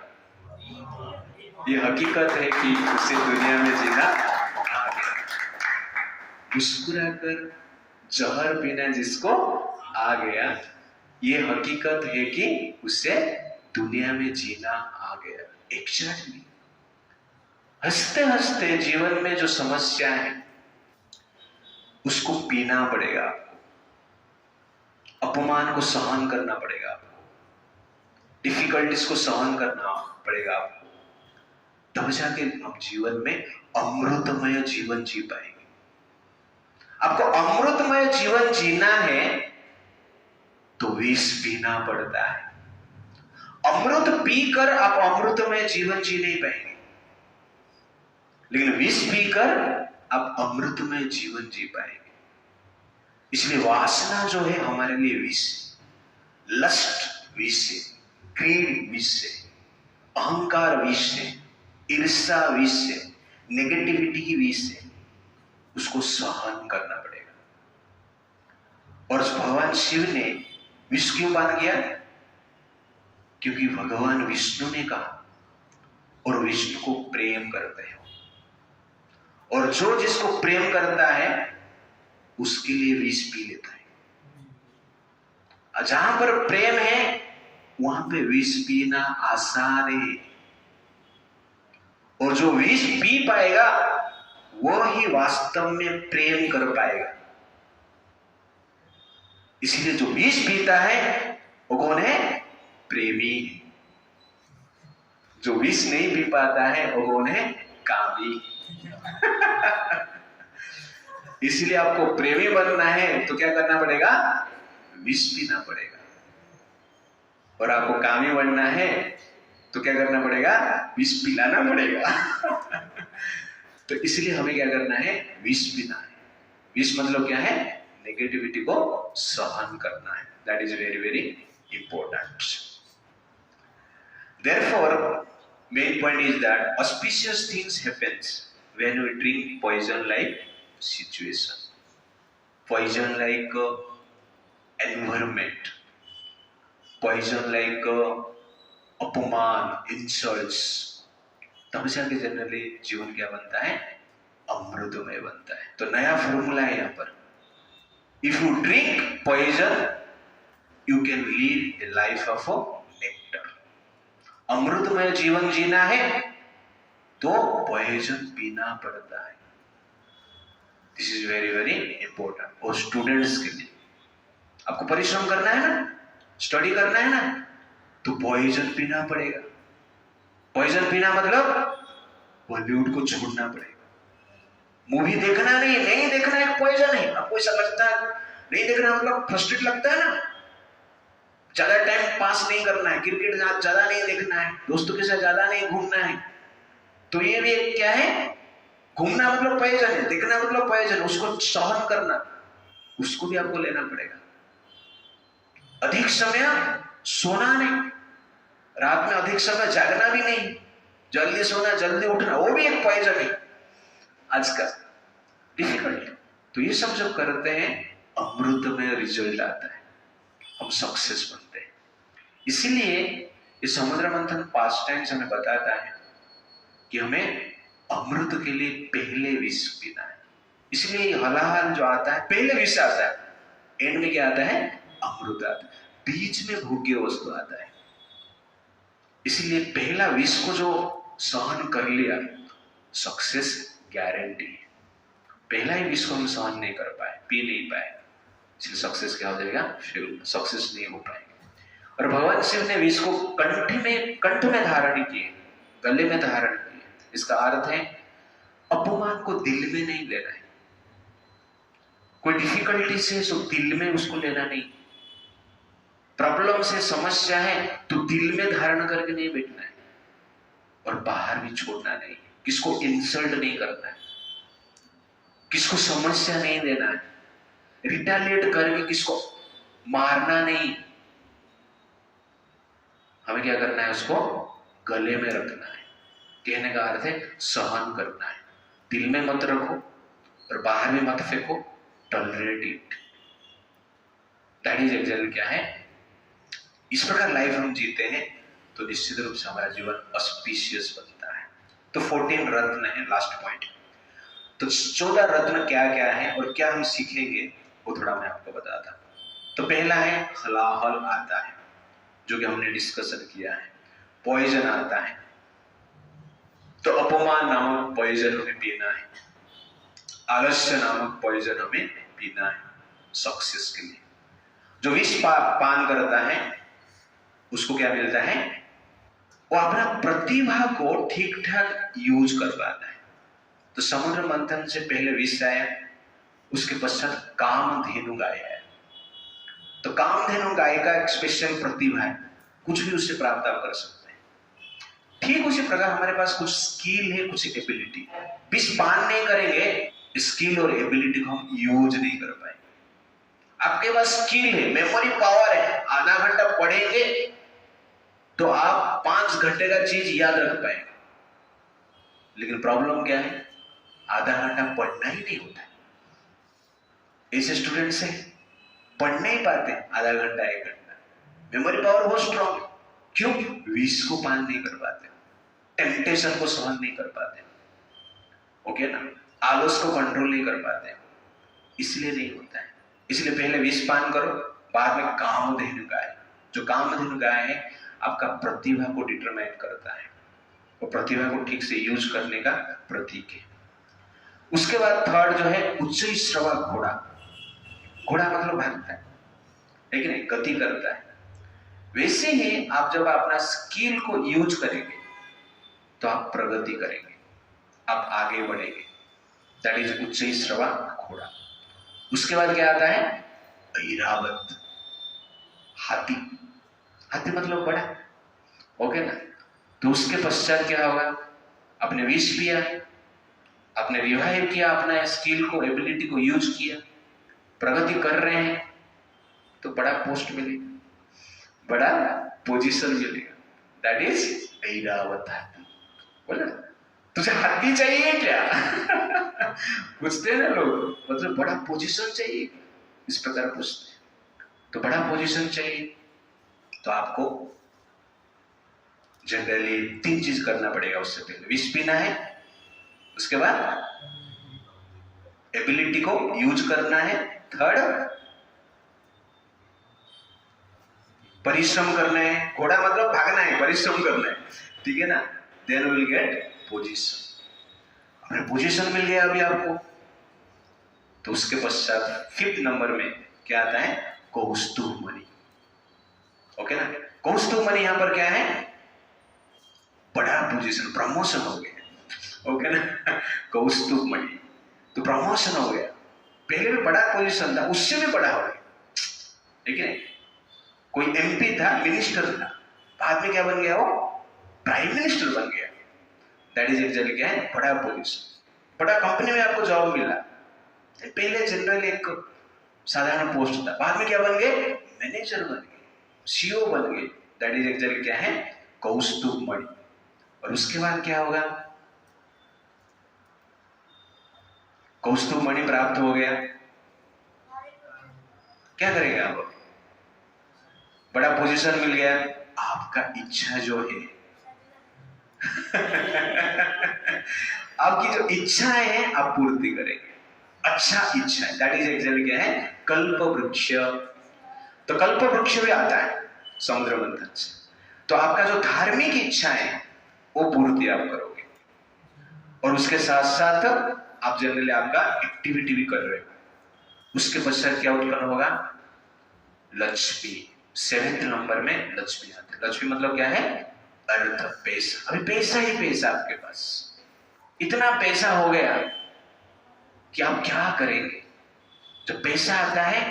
ये हकीकत है कि उससे दुनिया में जीना आ गया। मुस्कुराकर जहर पीना जिसको आ गया, ये हकीकत है कि उससे दुनिया में जीना आ गया। एग्जैक्टली। हंसते हंसते जीवन में जो समस्या है उसको पीना पड़ेगा आपको, अपमान को सहन करना पड़ेगा आपको, डिफिकल्टीज को सहन करना पड़ेगा आपको, तब जाके आप जीवन में अमृतमय जीवन जी पाएंगे। आपको अमृतमय जीवन जीना है तो विष पीना पड़ता है। अमृत पीकर आप अमृतमय जीवन जी नहीं पाएंगे, लेकिन विष पीकर आप अमृतमय जीवन जी पाएंगे। इसलिए वासना जो है हमारे लिए विष, लस्ट विष है, क्रीड विष है, अहंकार विष है, ईर्ष्या विष है, नेगेटिविटी विष है, उसको सहन करना पड़ेगा। और भगवान शिव ने विष क्यों पान किया, क्योंकि भगवान विष्णु ने कहा, और विष्णु को प्रेम करते हैं, और जो जिसको प्रेम करता है उसके लिए विष पी लेता है। जहां पर प्रेम है वहां पे विष पीना आसान है, और जो विष पी पाएगा वो ही वास्तव में प्रेम कर पाएगा। इसलिए जो विष पीता है वो कौन है? प्रेमी। जो विष नहीं पी पाता है वो कौन है? कामी। इसलिए आपको प्रेमी बनना है तो क्या करना पड़ेगा? विष पीना पड़ेगा। और आपको कामी बनना है तो क्या करना पड़ेगा? विष पिलाना पड़ेगा। तो इसलिए हमें क्या करना है? विष पीना है। विष मतलब क्या है? नेगेटिविटी को सहन करना है। That is very very important. Therefore, main point is that auspicious things happens when we drink poison like situation, poison like environment, poison like अपमान, insults, तब से आगे जनरली जीवन क्या बनता है? अमृतमय बनता है। तो नया फॉर्मूला है यहाँ पर, if you drink poison you can lead a life of nectar. अमृतमय जीवन जीना है तो पॉइजन पीना पड़ता है। This is very very important. और स्टूडेंट्स के लिए आपको परिश्रम करना है ना, स्टडी करना है ना, तो पॉइजन पीना पड़ेगा। पॉइजन पीना मतलब बॉलीवुड को छोड़ना पड़ेगा। मूवी देखना नहीं देखना एक पॉइजन है। आपको ऐसा लगता है नहीं देखना मतलब फ्रस्ट्रेट लगता है ना, ज्यादा टाइम पास नहीं करना है, क्रिकेट ज्यादा नहीं देखना है, दोस्तों के साथ ज्यादा नहीं घूमना है, तो ये भी एक क्या है? घूमना मतलब पॉइजन है, देखना मतलब पॉइजन है। उसको सहन करना, उसको भी आपको लेना पड़ेगा। अधिक समय सोना नहीं, रात में अधिक समय जागना भी नहीं, जल्दी सोना जल्दी उठना, वो भी एक पॉइजन है आज का डिफिकल्ट। तो ये सब जब करते हैं अमृत में रिजल्ट आता है, हम सक्सेस बनते हैं। इसीलिए ये समुद्र मंथन पास्ट टाइम्स हमें बताता है कि हमें अमृत के लिए पहले विष पीना है। इसलिए हलाहल जो आता है पहले विष आता है, एंड में क्या आता है? अमृत आता है। बीच में भोग्य वस्तु आता है। इसलिए पहला विष को जो सहन कर लिया, सक्सेस गारंटी है। पहला ही विष को हम सहन नहीं कर पाए, पी नहीं पाए, इसलिए सक्सेस क्या हो जाएगा? फेल, सक्सेस नहीं हो पाएगा। और भगवान शिव ने विष को कंठ में धारण किए, गले में धारण किए। इसका अर्थ है अपमान को दिल में नहीं लेना है। कोई डिफिकल्टी से तो दिल में उसको लेना नहीं, प्रॉब्लम से समस्या है तो दिल में धारण करके नहीं बैठना है, और बाहर भी छोड़ना नहीं। किसको इंसल्ट नहीं करना है, किसको समस्या नहीं देना है, रिटेलिएट करके किसको मारना नहीं। हमें क्या करना है? उसको गले में रखना है। कहने का अर्थ है सहन करना है। दिल में मत रखो और बाहर भी मत फेंको, tolerate it. That is actually क्या है? इस प्रकार लाइफ हम जीते हैं तो निश्चित रूप से हमारा जीवन ऑस्पिशियस बनता है। तो 14 रत्न है, लास्ट पॉइंट। तो 14 रत्न क्या क्या है और क्या हम सीखेंगे वो थोड़ा मैं आपको बताता। तो पहला है हलाहल आता है, जो कि हमने डिस्कशन किया है। पॉइजन आता है, तो अपमान नामक पॉइजन हमें पीना है। आलस्य नामक पॉइजन हमें पीना है सक्सेस के लिए। जो विष पान करता है उसको क्या मिलता है? वो अपना प्रतिभा को ठीक ठाक यूज कर पाता है। तो समुद्र मंथन से पहले विष आया, उसके पश्चात कामधेनु गाय है। तो कामधेनु गाय का एक स्पेशल प्रतिभा है, कुछ भी उससे प्राप्त आप कर सकते हैं। ठीक उसी प्रकार हमारे पास कुछ स्किल है, कुछ एबिलिटी। विष पान नहीं करेंगे, स्किल और एबिलिटी को हम यूज नहीं कर पाएंगे। आपके पास स्किल है, मेमोरी पावर है, आधा घंटा पढ़ेंगे तो आप 5 घंटे का चीज याद रख पाएंगे। लेकिन प्रॉब्लम क्या है? आधा घंटा पढ़ना ही नहीं होता है। ऐसे स्टूडेंट से पढ़ नहीं पाते आधा घंटा 1 घंटा। मेमोरी पावर बहुत स्ट्रॉन्ग है, क्यों? विष को पान नहीं कर पाते, टेम्पटेशन को सहन नहीं कर पाते, ओके ना, आलस को कंट्रोल नहीं कर पाते, इसलिए नहीं होता है। इसलिए पहले विष पान करो, बाद में कामधेनु गाय, जो कामधेनु गाय है आपका प्रतिभा को डिटरमाइन करता है, वो प्रतिभा को ठीक से यूज करने का प्रतीक है। उसके बाद थर्ड जो है उच्चैश्रवा घोड़ा। घोड़ा मतलब भागता है, लेकिन गति करता है। वैसे ही आप जब अपना स्किल को यूज करेंगे तो आप प्रगति करेंगे, आप आगे बढ़ेंगे। दैट इज उच्चैश्रवा घोड़ा। उसके बाद क्या आता है? ऐरावत, हाथी। हाथी मतलब बड़ा, ओके ना। तो उसके पश्चात क्या होगा? आपने विश पिया, आपने रिवाइव किया, अपना स्किल को, एबिलिटी को यूज किया, प्रगति कर रहे हैं, तो बड़ा पोस्ट मिलेगा, बड़ा पोजीशन मिलेगा। दैट इज ऐरावत हाथी। बोला तुझे हाथी चाहिए क्या? पूछते हैं ना लोग, मतलब बड़ा पोजीशन चाहिए, इस प्रकार पूछते हैं। तो बड़ा पोजीशन चाहिए तो आपको जनरली 3 चीज करना पड़ेगा। उससे पहले विश पीना है, उसके बाद एबिलिटी को यूज करना है, थर्ड परिश्रम करना है। घोड़ा मतलब भागना है, परिश्रम करना है, ठीक है ना। Then will get position. अपने पोजीशन मिल गया अभी आपको, तो उसके पश्चात 5th नंबर में क्या आता है? कौस्तुभ मणि। ओके ना। कौस्तुभ मणि यहां पर क्या है? बड़ा पोजीशन, प्रमोशन हो गया, ओके ना। कौस्तुभ मणि तो प्रमोशन हो गया। पहले भी बड़ा पोजीशन था, उससे भी बड़ा हो गया, ठीक है। कोई एमपी था, मिनिस्टर था, बाद में क्या बन गया? वो प्राइम मिनिस्टर बन गया। दैट इज एक्चुअली क्या है? बड़ा पोजीशन। बड़ा कंपनी में आपको जॉब मिला, पहले जनरल एक साधारण पोस्ट था, बाद में क्या बन गए? मैनेजर बन गए, सीईओ बन गए। दैट इज एक्चुअली क्या है? कौस्तुभ मणि। और उसके बाद क्या होगा? कौस्तुभ मणि प्राप्त हो गया, क्या करेगा आप? बड़ा पोजीशन मिल गया, आपका इच्छा जो है आपकी जो इच्छाएं हैं आप पूर्ति करेंगे। अच्छा इच्छा है, दैट इज एक्चुअली क्या है? कल्प वृक्ष। तो कल्प वृक्ष भी आता है समुद्र मंथन से। तो आपका जो धार्मिक इच्छा है वो पूर्ति आप करोगे, और उसके साथ साथ आप जनरली आपका एक्टिविटी भी कर रहे हो। उसके पश्चात क्या उत्पन्न होगा? लक्ष्मी। 7th नंबर में लक्ष्मी आती है। लक्ष्मी मतलब क्या है? अर्थ, पैसा। अभी पैसा ही पैसा आपके पास, इतना पैसा हो गया कि आप क्या करेंगे? जब पैसा आता है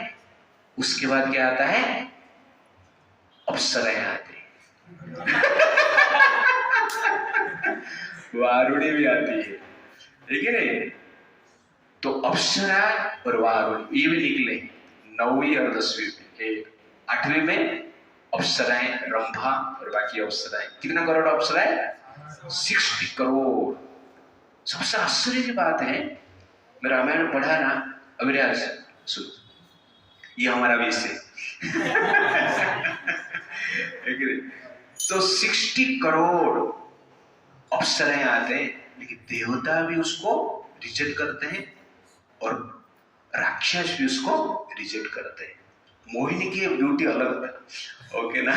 उसके बाद क्या आता है? अप्सराएं आती है। वारुणी भी आती है, ठीक है नहीं? तो अप्सरा और वारुणी ये भी निकले 9वीं और 10वीं में। 8वीं में अप्सराएं, रंभा और बाकी अप्सराएं। कितना करोड़ अप्सराएं? 60 करोड़। सबसे आश्चर्य की बात है, मैं रामायण पढ़ा ना अभिराज, सुन, ये हमारा विषय तो 60 करोड़ अप्सराएं आते हैं, लेकिन देवता भी उसको रिजेक्ट करते हैं और राक्षस भी उसको रिजेक्ट करते हैं। मोहिनी की ब्यूटी अलग था, ओके ना।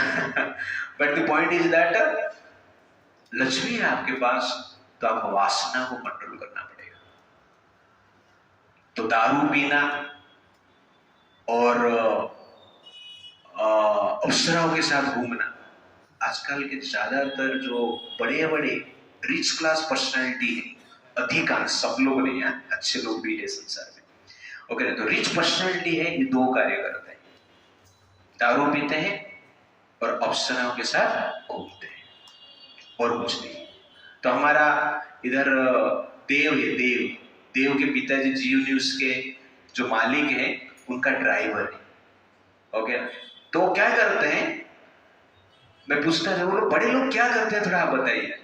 But the point is that Lakshmi है आपके पास, तो आप वासना को कंट्रोल करना पड़ेगा। तो दारू पीना और अप्सराओं के साथ घूमना, आजकल के ज्यादातर जो बड़े बड़े रिच क्लास पर्सनैलिटी है, अधिकांश, सब लोग नहीं है, अच्छे लोग भी है संसार में, ओके ना। तो रिच पर्सनैलिटी है, ये 2 कार्य करते हैं, दारू पीते हैं और अप्सराओं के साथ घूमते हैं, और कुछ नहीं। तो हमारा इधर देव है, देव के पिताजी जीव न्यूज के जो मालिक हैं उनका ड्राइवर है, ओके। तो क्या करते हैं, मैं पूछता था, बोलो बड़े लोग क्या करते हैं, थोड़ा आप बताइए।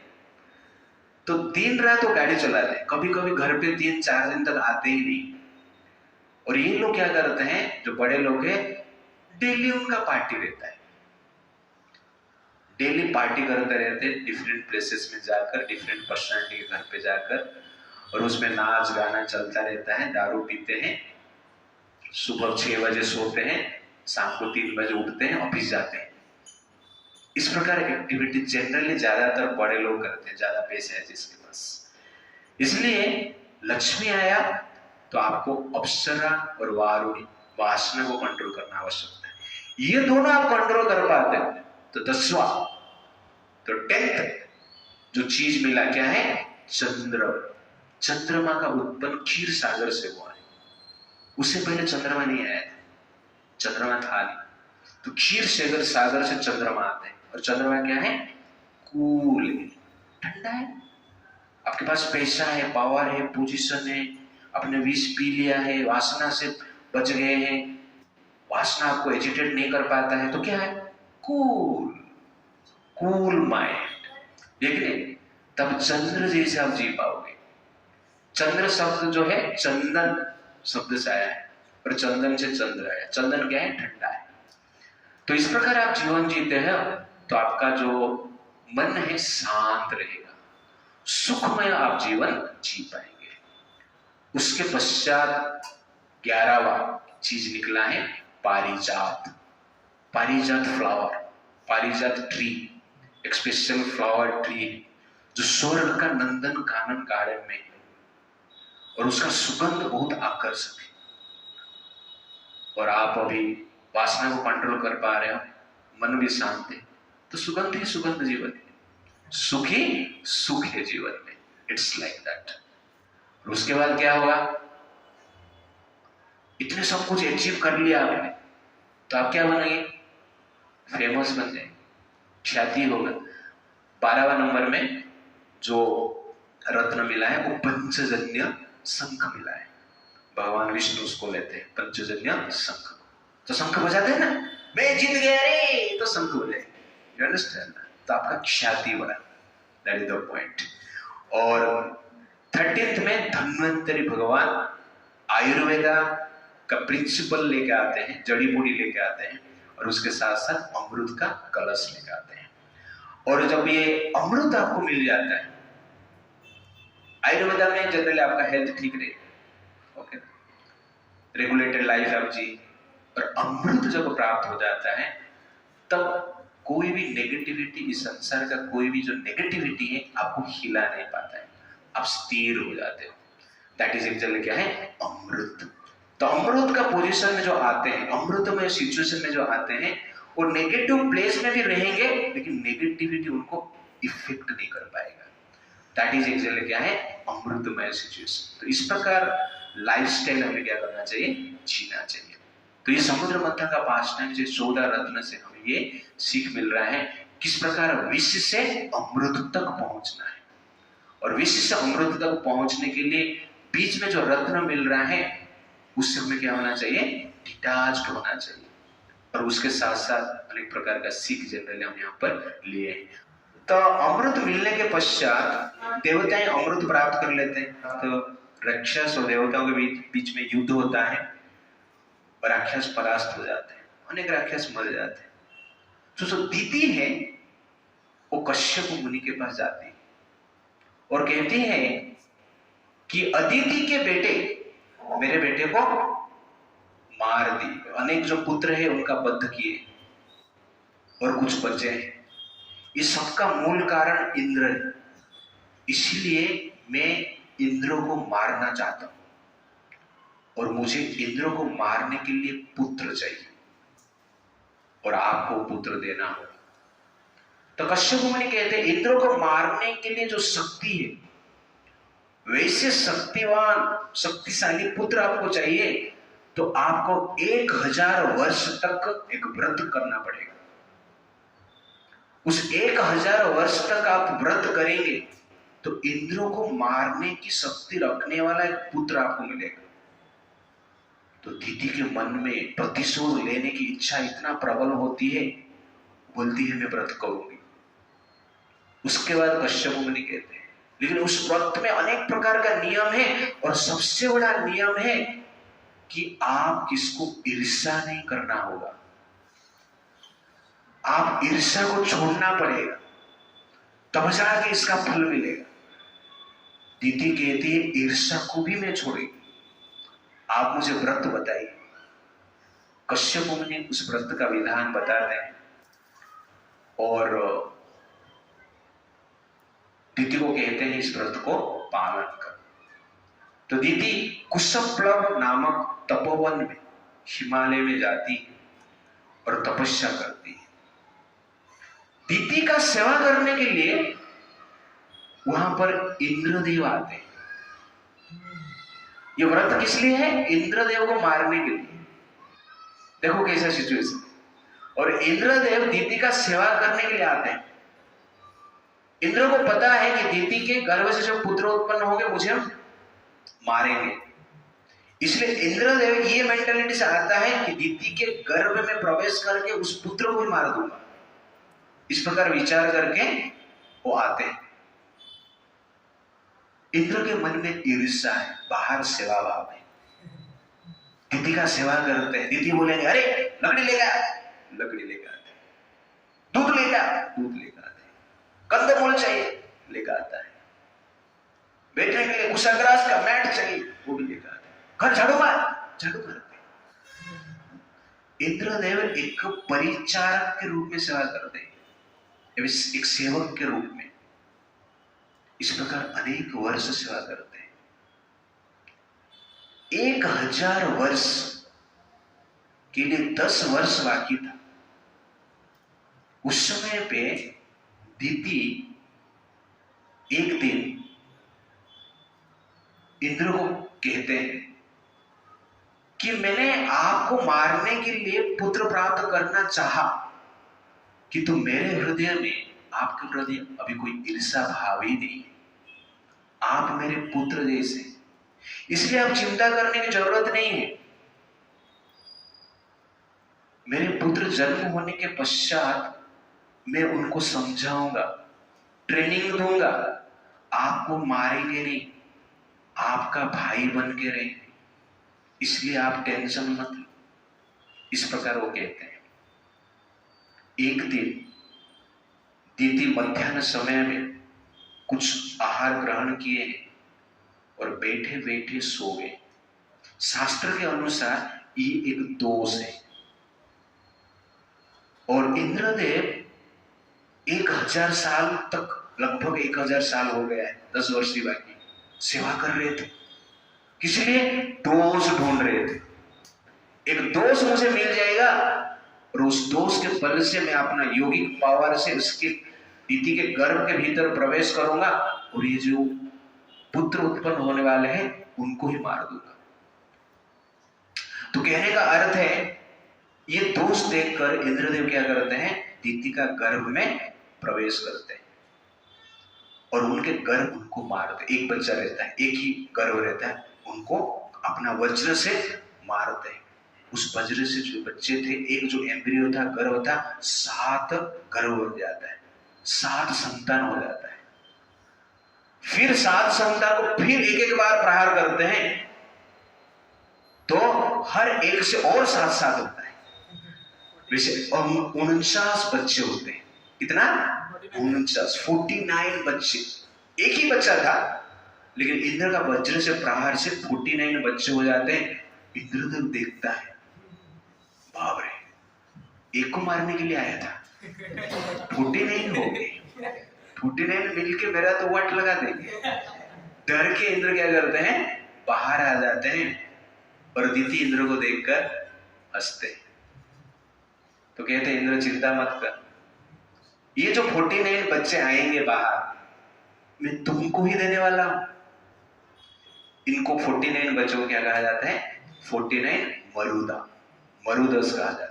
तो दिन रात वो गाड़ी चलाते हैं, कभी कभी घर पे 3-4 दिन तक आते ही नहीं। और ये लोग क्या करते हैं, जो बड़े लोग हैं, डेली उनका पार्टी रहता है, डेली पार्टी करते रहते हैं, डिफरेंट प्लेसेस में जाकर, डिफरेंट पर्सनालिटी के घर पे जाकर, और उसमें नाच गाना चलता रहता है, दारू पीते हैं, सुबह 6 बजे सोते हैं, शाम को 3 बजे उठते हैं, ऑफिस जाते हैं। इस प्रकार एक्टिविटी जनरली ज्यादातर बड़े लोग करते हैं, ज्यादा पैसे है जिसके पास। इसलिए लक्ष्मी आया तो आपको अप्सरा और वारुणी, वासना को कंट्रोल करना आवश्यक है। ये दोनों आप कंट्रोल कर पाते हैं तो 10वां, तो 10th जो चीज मिला क्या है? चंद्र। चंद्रमा का उत्पन्न क्षीर सागर से हुआ है। उससे पहले चंद्रमा नहीं आया था, चंद्रमा था नहीं। तो क्षीर सागर से चंद्रमा आते हैं। और चंद्रमा क्या है? कूल, ठंडा है। आपके पास पैसा है, पावर है, पोजीशन है, आपने विष पी लिया है, वासना से बच गए हैं, वासना आपको एजिटेट नहीं कर पाता है, तो क्या है? Cool, cool mind. लेकिन तब चंद्र जैसे आप जी पाओगे। चंद्र शब्द जो है चंदन शब्द से आया है, और चंदन से चंद्र आया। चंदन क्या है? ठंडा है। तो इस प्रकार आप जीवन जीते हैं तो आपका जो मन है शांत रहेगा, सुखमय आप जीवन जी पाएंगे। उसके पश्चात 11वां चीज निकला है पारिजात। पारिजात फ्लावर, पारिजात ट्री एक स्पेशल फ्लावर ट्री है जो स्वर्ग का नंदन कानन गार्डन में है, और उसका सुगंध बहुत आकर्षक है। और आप अभी वासना को कंट्रोल कर पा रहे हो, मन भी शांत है, तो सुगंध ही सुगंध जीवन है, सुख ही सुख है जीवन में। It's like that. और उसके बाद क्या होगा? इतने सब कुछ अचीव कर लिया आपने, तो आप क्या बनेंगे? फेमस बन जाएंगे, ख्याति होगा। 12वां नंबर में जो रत्न मिला है वो पंचजन्य शंख मिला है। भगवान विष्णु उसको लेते हैं, पंचजन्य शंख। तो शंख बजाते हैं ना, मैं जीत गया रे, तो शंख बजाए। You understand? तो आपका ख्याति बढ़ा, दैट इज द पॉइंट। और 13th में धन्वंतरी भगवान आयुर्वेदा का प्रिंसिपल लेके आते हैं, जड़ी बूटी लेके आते हैं, और उसके साथ साथ अमृत का कलश लेके आते हैं। और जब ये अमृत आपको मिल जाता है, आयुर्वेदा में जनरली आपका हेल्थ ठीक रहेगा, ओके, रेगुलेटेड लाइफ आप जी। और अमृत जब प्राप्त हो जाता है तब कोई भी नेगेटिविटी, इस संसार का कोई भी जो नेगेटिविटी है आपको हिला नहीं पाता है, आप स्थिर हो जाते हो। दैट इज एक्चुअली क्या है? अमृत। तो अमृत का पोजीशन में जो आते हैं, अमृतमय सिचुएशन में जो आते हैं, वो नेगेटिव प्लेस में भी रहेंगे लेकिन नेगेटिविटी उनको इफेक्ट नहीं कर पाएगा। दैट इज एक्चुअली क्या है? अमृतमय सिचुएशन। तो इस प्रकार लाइफस्टाइल हमें क्या करना चाहिए? जीना चाहिए। तो ये समुद्र मंथन का पास्ट टाइम से 14 रत्न से हमें ये सीख मिल रहा है किस प्रकार विश्व से अमृत तक पहुंचना है। और विश्व से अमृत तक पहुंचने के लिए बीच में जो रत्न मिल रहा है उससे हमें क्या होना चाहिए? डिटैच्ड होना चाहिए। और उसके साथ साथ अनेक प्रकार का सीख जनरली हम यहाँ पर लिए। तो अमृत मिलने के पश्चात देवताएं अमृत प्राप्त कर लेते हैं, तो राक्षस और देवताओं के बीच में युद्ध होता है और राक्षस परास्त हो जाते हैं, अनेक राक्षस मर जाते हैं। जो दीदी है वो कश्यप मुनि के पास जाती है और कहती है कि अदिति के बेटे मेरे बेटे को मार दी, अनेक जो पुत्र है उनका वध किए और कुछ बचे हैं। इस सबका मूल कारण इंद्र है, इसलिए मैं इंद्र को मारना चाहता हूं और मुझे इंद्र को मारने के लिए पुत्र चाहिए और आपको पुत्र देना होगा। तो कश्यप मुनि कहते हैं इंद्र को मारने के लिए जो शक्ति है वैसे शक्तिवान शक्तिशाली पुत्र आपको चाहिए, तो आपको 1000 वर्ष तक एक व्रत करना पड़ेगा। उस 1000 वर्ष तक आप व्रत करेंगे तो इंद्र को मारने की शक्ति रखने वाला एक पुत्र आपको मिलेगा। तो दीदी के मन में प्रतिशोध लेने की इच्छा इतना प्रबल होती है, बोलती है मैं व्रत करूंगी। उसके बाद कश्यप मुनि कहते हैं लेकिन उस व्रत में अनेक प्रकार का नियम है और सबसे बड़ा नियम है कि आप किसको ईर्ष्या नहीं करना होगा, आप ईर्ष्या को छोड़ना पड़ेगा, तब जाके इसका फल मिलेगा। दीदी कहती है ईर्ष्या को भी मैं छोड़ेगी, आप मुझे व्रत बताइए। कश्यप मुनि उस व्रत का विधान बताते हैं और दीति को कहते हैं इस व्रत को पालन कर। तो दीति कुशप्लव नामक तपोवन में हिमालय में जाती है और तपस्या करती है। दीति का सेवा करने के लिए वहां पर इंद्रदेव आते हैं। ये व्रत किस लिए है? इंद्रदेव को मारने के लिए। देखो कैसा सिचुएशन। और इंद्रदेव दीति का सेवा करने के लिए आते हैं। इंद्र को पता है कि दीति के गर्भ से जब पुत्र उत्पन्न होंगे मुझे मारेंगे, इसलिए इंद्रदेव ये मेंटालिटी से आता है कि दीति के गर्भ में प्रवेश करके उस पुत्र को ही मार दूंगा। इस प्रकार विचार करके वो आते हैं। इंद्र के मन में ईर्ष्या है, बाहर सेवा भाव है। दीति का सेवा करते हैं। दीति बोलेंगे अरे लकड़ी लेकर आते, लकड़ी लेकर आते, दूध लेकर आते, कंदमूल चाहिए लेकर आता है, बैठने के लिए कुशाग्रास का मैट चाहिए वो भी लेकर आते, घर झाड़ू करते। इंद्रदेव एक परिचारक के रूप में सेवा करते हैं, एक सेवक के रूप में। इस प्रकार अनेक वर्ष सेवा करते हैं। 1000 वर्ष के लिए 10 वर्ष बाकी था। उस समय पे दीति एक दिन इंद्र को कहते हैं कि मैंने आपको मारने के लिए पुत्र प्राप्त करना चाहा, किंतु मेरे हृदय में आपके प्रति अभी कोई ईर्ष्या भाव ही नहीं है। आप मेरे पुत्र जैसे, इसलिए आप चिंता करने की जरूरत नहीं है। मेरे पुत्र जन्म होने के पश्चात मैं उनको समझाऊंगा, ट्रेनिंग दूंगा, आपको मारेंगे नहीं, आपका भाई बन के रहेंगे, इसलिए आप टेंशन मत लो। इस प्रकार वो कहते हैं। एक दिन दीति मध्याह्न समय में कुछ आहार ग्रहण किए और बैठे बैठे सो गए। शास्त्र के अनुसार ये एक दोष है। और इंद्रदेव 1000 साल तक, लगभग 1000 साल हो गया है, 10 वर्ष की बाकी सेवा कर रहे थे। किस लिए? दोष ढूंढ रहे थे। एक दोष मुझे मिल जाएगा और उस दोष के बल से मैं अपना योगिक पावर से उसके दीति के गर्भ के भीतर प्रवेश करूंगा और ये जो पुत्र उत्पन्न होने वाले हैं उनको ही मार दूंगा। तो कहने का अर्थ है, ये दोष देखकर इंद्रदेव क्या करते हैं? दीति का गर्भ में प्रवेश करते हैं और उनके गर्भ उनको मारते। एक बच्चा रहता है, एक ही गर्भ रहता है, उनको अपना वज्र से मारते हैं। उस वज्र से जो बच्चे थे, एक जो एम्ब्रियो था, गर्भ था, 7 गर्भ बन जाता है, 7 संतान हो जाता है। फिर 7 संतान को फिर एक बार प्रहार करते हैं तो हर एक से और 7 होता है। वैसे 49 बच्चे होते हैं। कितना? 49 बच्चे। एक ही बच्चा था, लेकिन इंद्र का वज्र से प्रहार से 49 बच्चे हो जाते हैं। इंद्रदेव देखता है, बाप रे, एक को मारने के लिए आया था, 49 हो गए, 49 मिलके मेरा तो वाट लगा देंगे। डर के इंद्र क्या करते हैं? बाहर आ जाते हैं और दीति इंद्र को देखकर हंसते। तो कहते इंद्र चिंता मत कर, ये जो 49 बच्चे आएंगे बाहर, मैं तुमको ही देने वाला हूं। इनको 49 बच्चों को क्या कहा जाता है? 49 मरुदस कहा जाता है।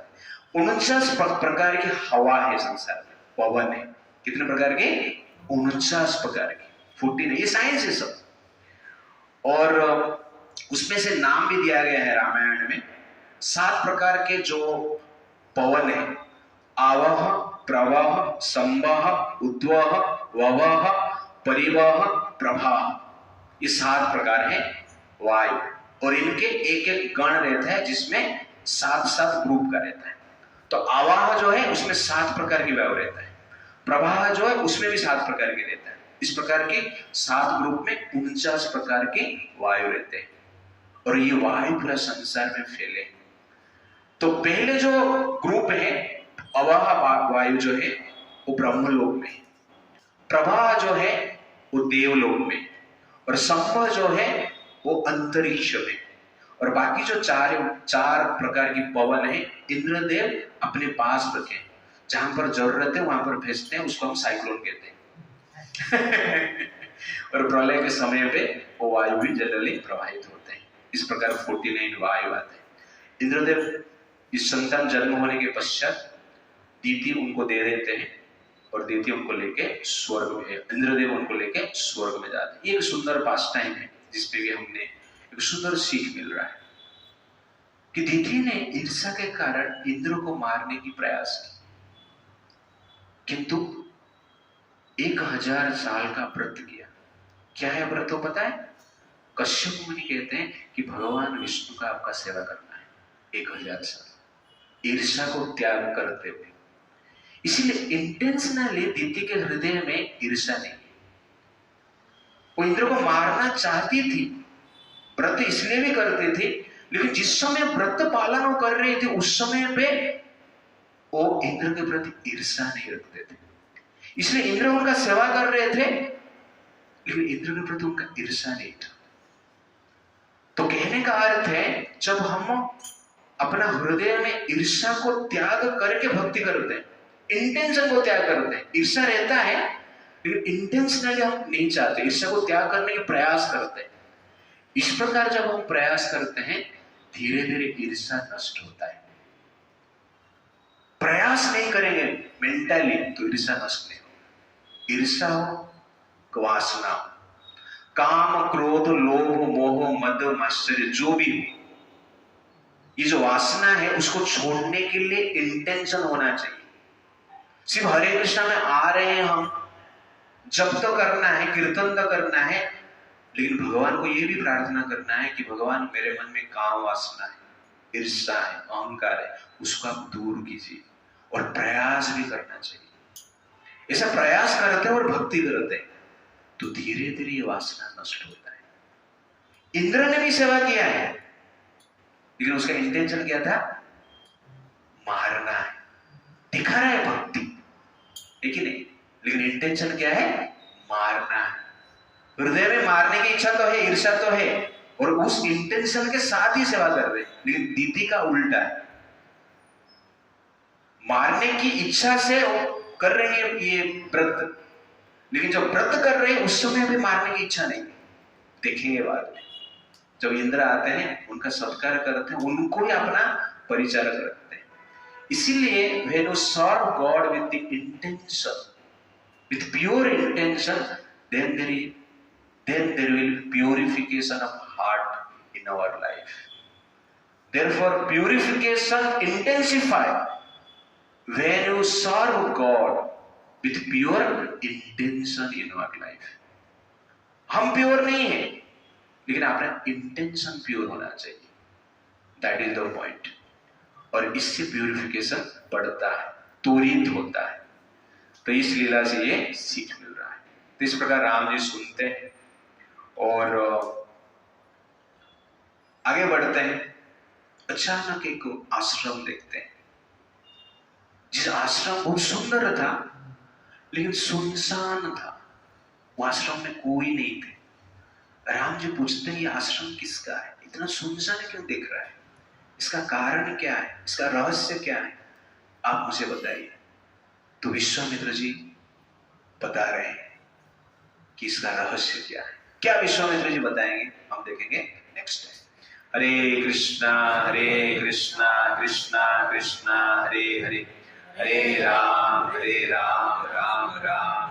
49 प्रकार की हवा है संसार में, पवन है। कितने प्रकार के? 49 प्रकार की, 49। ये साइंस है सब। और उसमें से नाम भी दिया गया है रामायण में। 7 प्रकार के जो पवन है, आवह, प्रवाह, संवह, उद्वह, ववह, परिवह, प्रभाह, ये 7 प्रकार है वायु। और इनके एक एक गण रहता है जिसमें 7 ग्रुप का रहता है। तो आवाह जो है उसमें 7 प्रकार की वायु रहता है, प्रवाह जो है उसमें भी 7 प्रकार के रहता है। इस प्रकार के 7 ग्रुप में 49 प्रकार के वायु रहते हैं। और ये वायु पूरा संसार में फैले। तो पहले जो ग्रुप है अवाह वायु जो है वो ब्रह्मलोक में, प्रवाह जो है वो देवलोक में, और संभव जो है वो अंतरिक्ष में, और बाकी जो चार प्रकार की पवन है इंद्रदेव अपने पास रखे, जहां पर जरूरत है वहां पर भेजते हैं, उसको हम साइक्लोन कहते हैं। और प्रलय के समय पे वो वायु भी जनरली प्रवाहित होते हैं। इस प्रकार 49 वायु आते हैं। इंद्रदेव इस संतान जन्म होने के पश्चात दीति उनको दे देते हैं, और दीति उनको लेके स्वर्ग में, इंद्रदेव उनको लेके स्वर्ग में जाते हैं। ये एक सुंदर पास टाइम है जिसपे कि हमने एक सुंदर सीख मिल रहा है कि दीति ने ईर्ष्या के कारण इंद्र को मारने की प्रयास की, किंतु 1000 साल का व्रत किया। क्या है व्रत, पता है? कश्यप मुनि कहते हैं कि भगवान विष्णु का आपका सेवा करना है 1000 साल, ईर्ष्या को त्याग करते हुए। इसीलिए इंटेंशनली दीति के हृदय में ईर्ष्या नहीं, वो इंद्र को मारना चाहती थी, व्रत इसलिए भी करती थी, लेकिन जिस समय व्रत पालन वो कर रही थी उस समय पे वो इंद्र के प्रति ईर्ष्या नहीं रखते थे। इसलिए इंद्र उनका सेवा कर रहे थे, लेकिन इंद्र के प्रति उनका ईर्ष्या नहीं था। तो कहने का अर्थ है जब हम अपना हृदय में ईर्ष्या को त्याग करके भक्ति करते हैं, इंटेंशन को त्याग करते हैं, ईर्ष्या रहता है लेकिन इंटेंशनली हम नहीं चाहते, ईर्ष्या को त्याग करने के प्रयास करते हैं। इस प्रकार जब हम प्रयास करते हैं धीरे धीरे ईर्ष्या नष्ट होता है। प्रयास नहीं करेंगे मेंटली तो ईर्ष्या नष्ट नहीं होगा। ईर्ष्या हो, वासना, काम, क्रोध, लोभ, मोह, मद, माश्चर्य जो भी हो, ये जो वासना है उसको छोड़ने के लिए इंटेंशन होना चाहिए। सिर्फ हरे कृष्णा में आ रहे हैं हम, जप तो करना है, कीर्तन तो करना है, लेकिन भगवान को यह भी प्रार्थना करना है कि भगवान मेरे मन में काम वासना है, ईर्ष्या है, अहंकार है, उसको आप दूर कीजिए, और प्रयास भी करना चाहिए। ऐसा प्रयास करते हैं और भक्ति करते हैं तो धीरे धीरे ये वासना नष्ट होता है। इंद्र ने भी सेवा किया है, लेकिन उसका इंटेंशन क्या था? मारना है, दिखा रहा है भक्ति, लेकिन नहीं, लेकिन इंटेंशन क्या है? मारना है। हृदय में मारने की इच्छा तो है, ईर्ष्या तो है, और उस इंटेंशन के साथ ही सेवा कर रहे हैं। लेकिन दीति का उल्टा है, मारने की इच्छा से कर रहे हैं ये व्रत, लेकिन जब व्रत कर रहे हैं उस समय भी मारने की इच्छा नहीं। देखेंगे बाद में जब इंद्र आते हैं उनका सत्कार करते हैं, उनको ही अपना परिचारक रखते हैं। इसीलिए when you serve God with the intention, with pure intention, then there will be purification of heart in our life. Therefore purification intensify when you serve God with pure intention in our life. हम pure नहीं है, लेकिन अपना intention pure होना चाहिए, that is the point. और इससे purification बढ़ता है, त्वरित होता है। तो इस लीला से ये सीख मिल रहा है। तो इस प्रकार राम जी सुनते हैं और आगे बढ़ते हैं। अचानक एक आश्रम देखते हैं, जिस आश्रम बहुत सुंदर था लेकिन सुनसान था, वो आश्रम में कोई नहीं थे। राम जी पूछते हैं ये आश्रम किसका है, इतना सुनसान क्यों दिख रहा है, इसका कारण क्या है, इसका रहस्य क्या है, आप मुझे बताइए। तो विश्वामित्र जी बता रहे हैं कि इसका रहस्य क्या है। क्या विश्वामित्र जी बताएंगे हम देखेंगे नेक्स्ट टाइम। हरे कृष्णा कृष्णा कृष्णा हरे हरे, हरे राम राम राम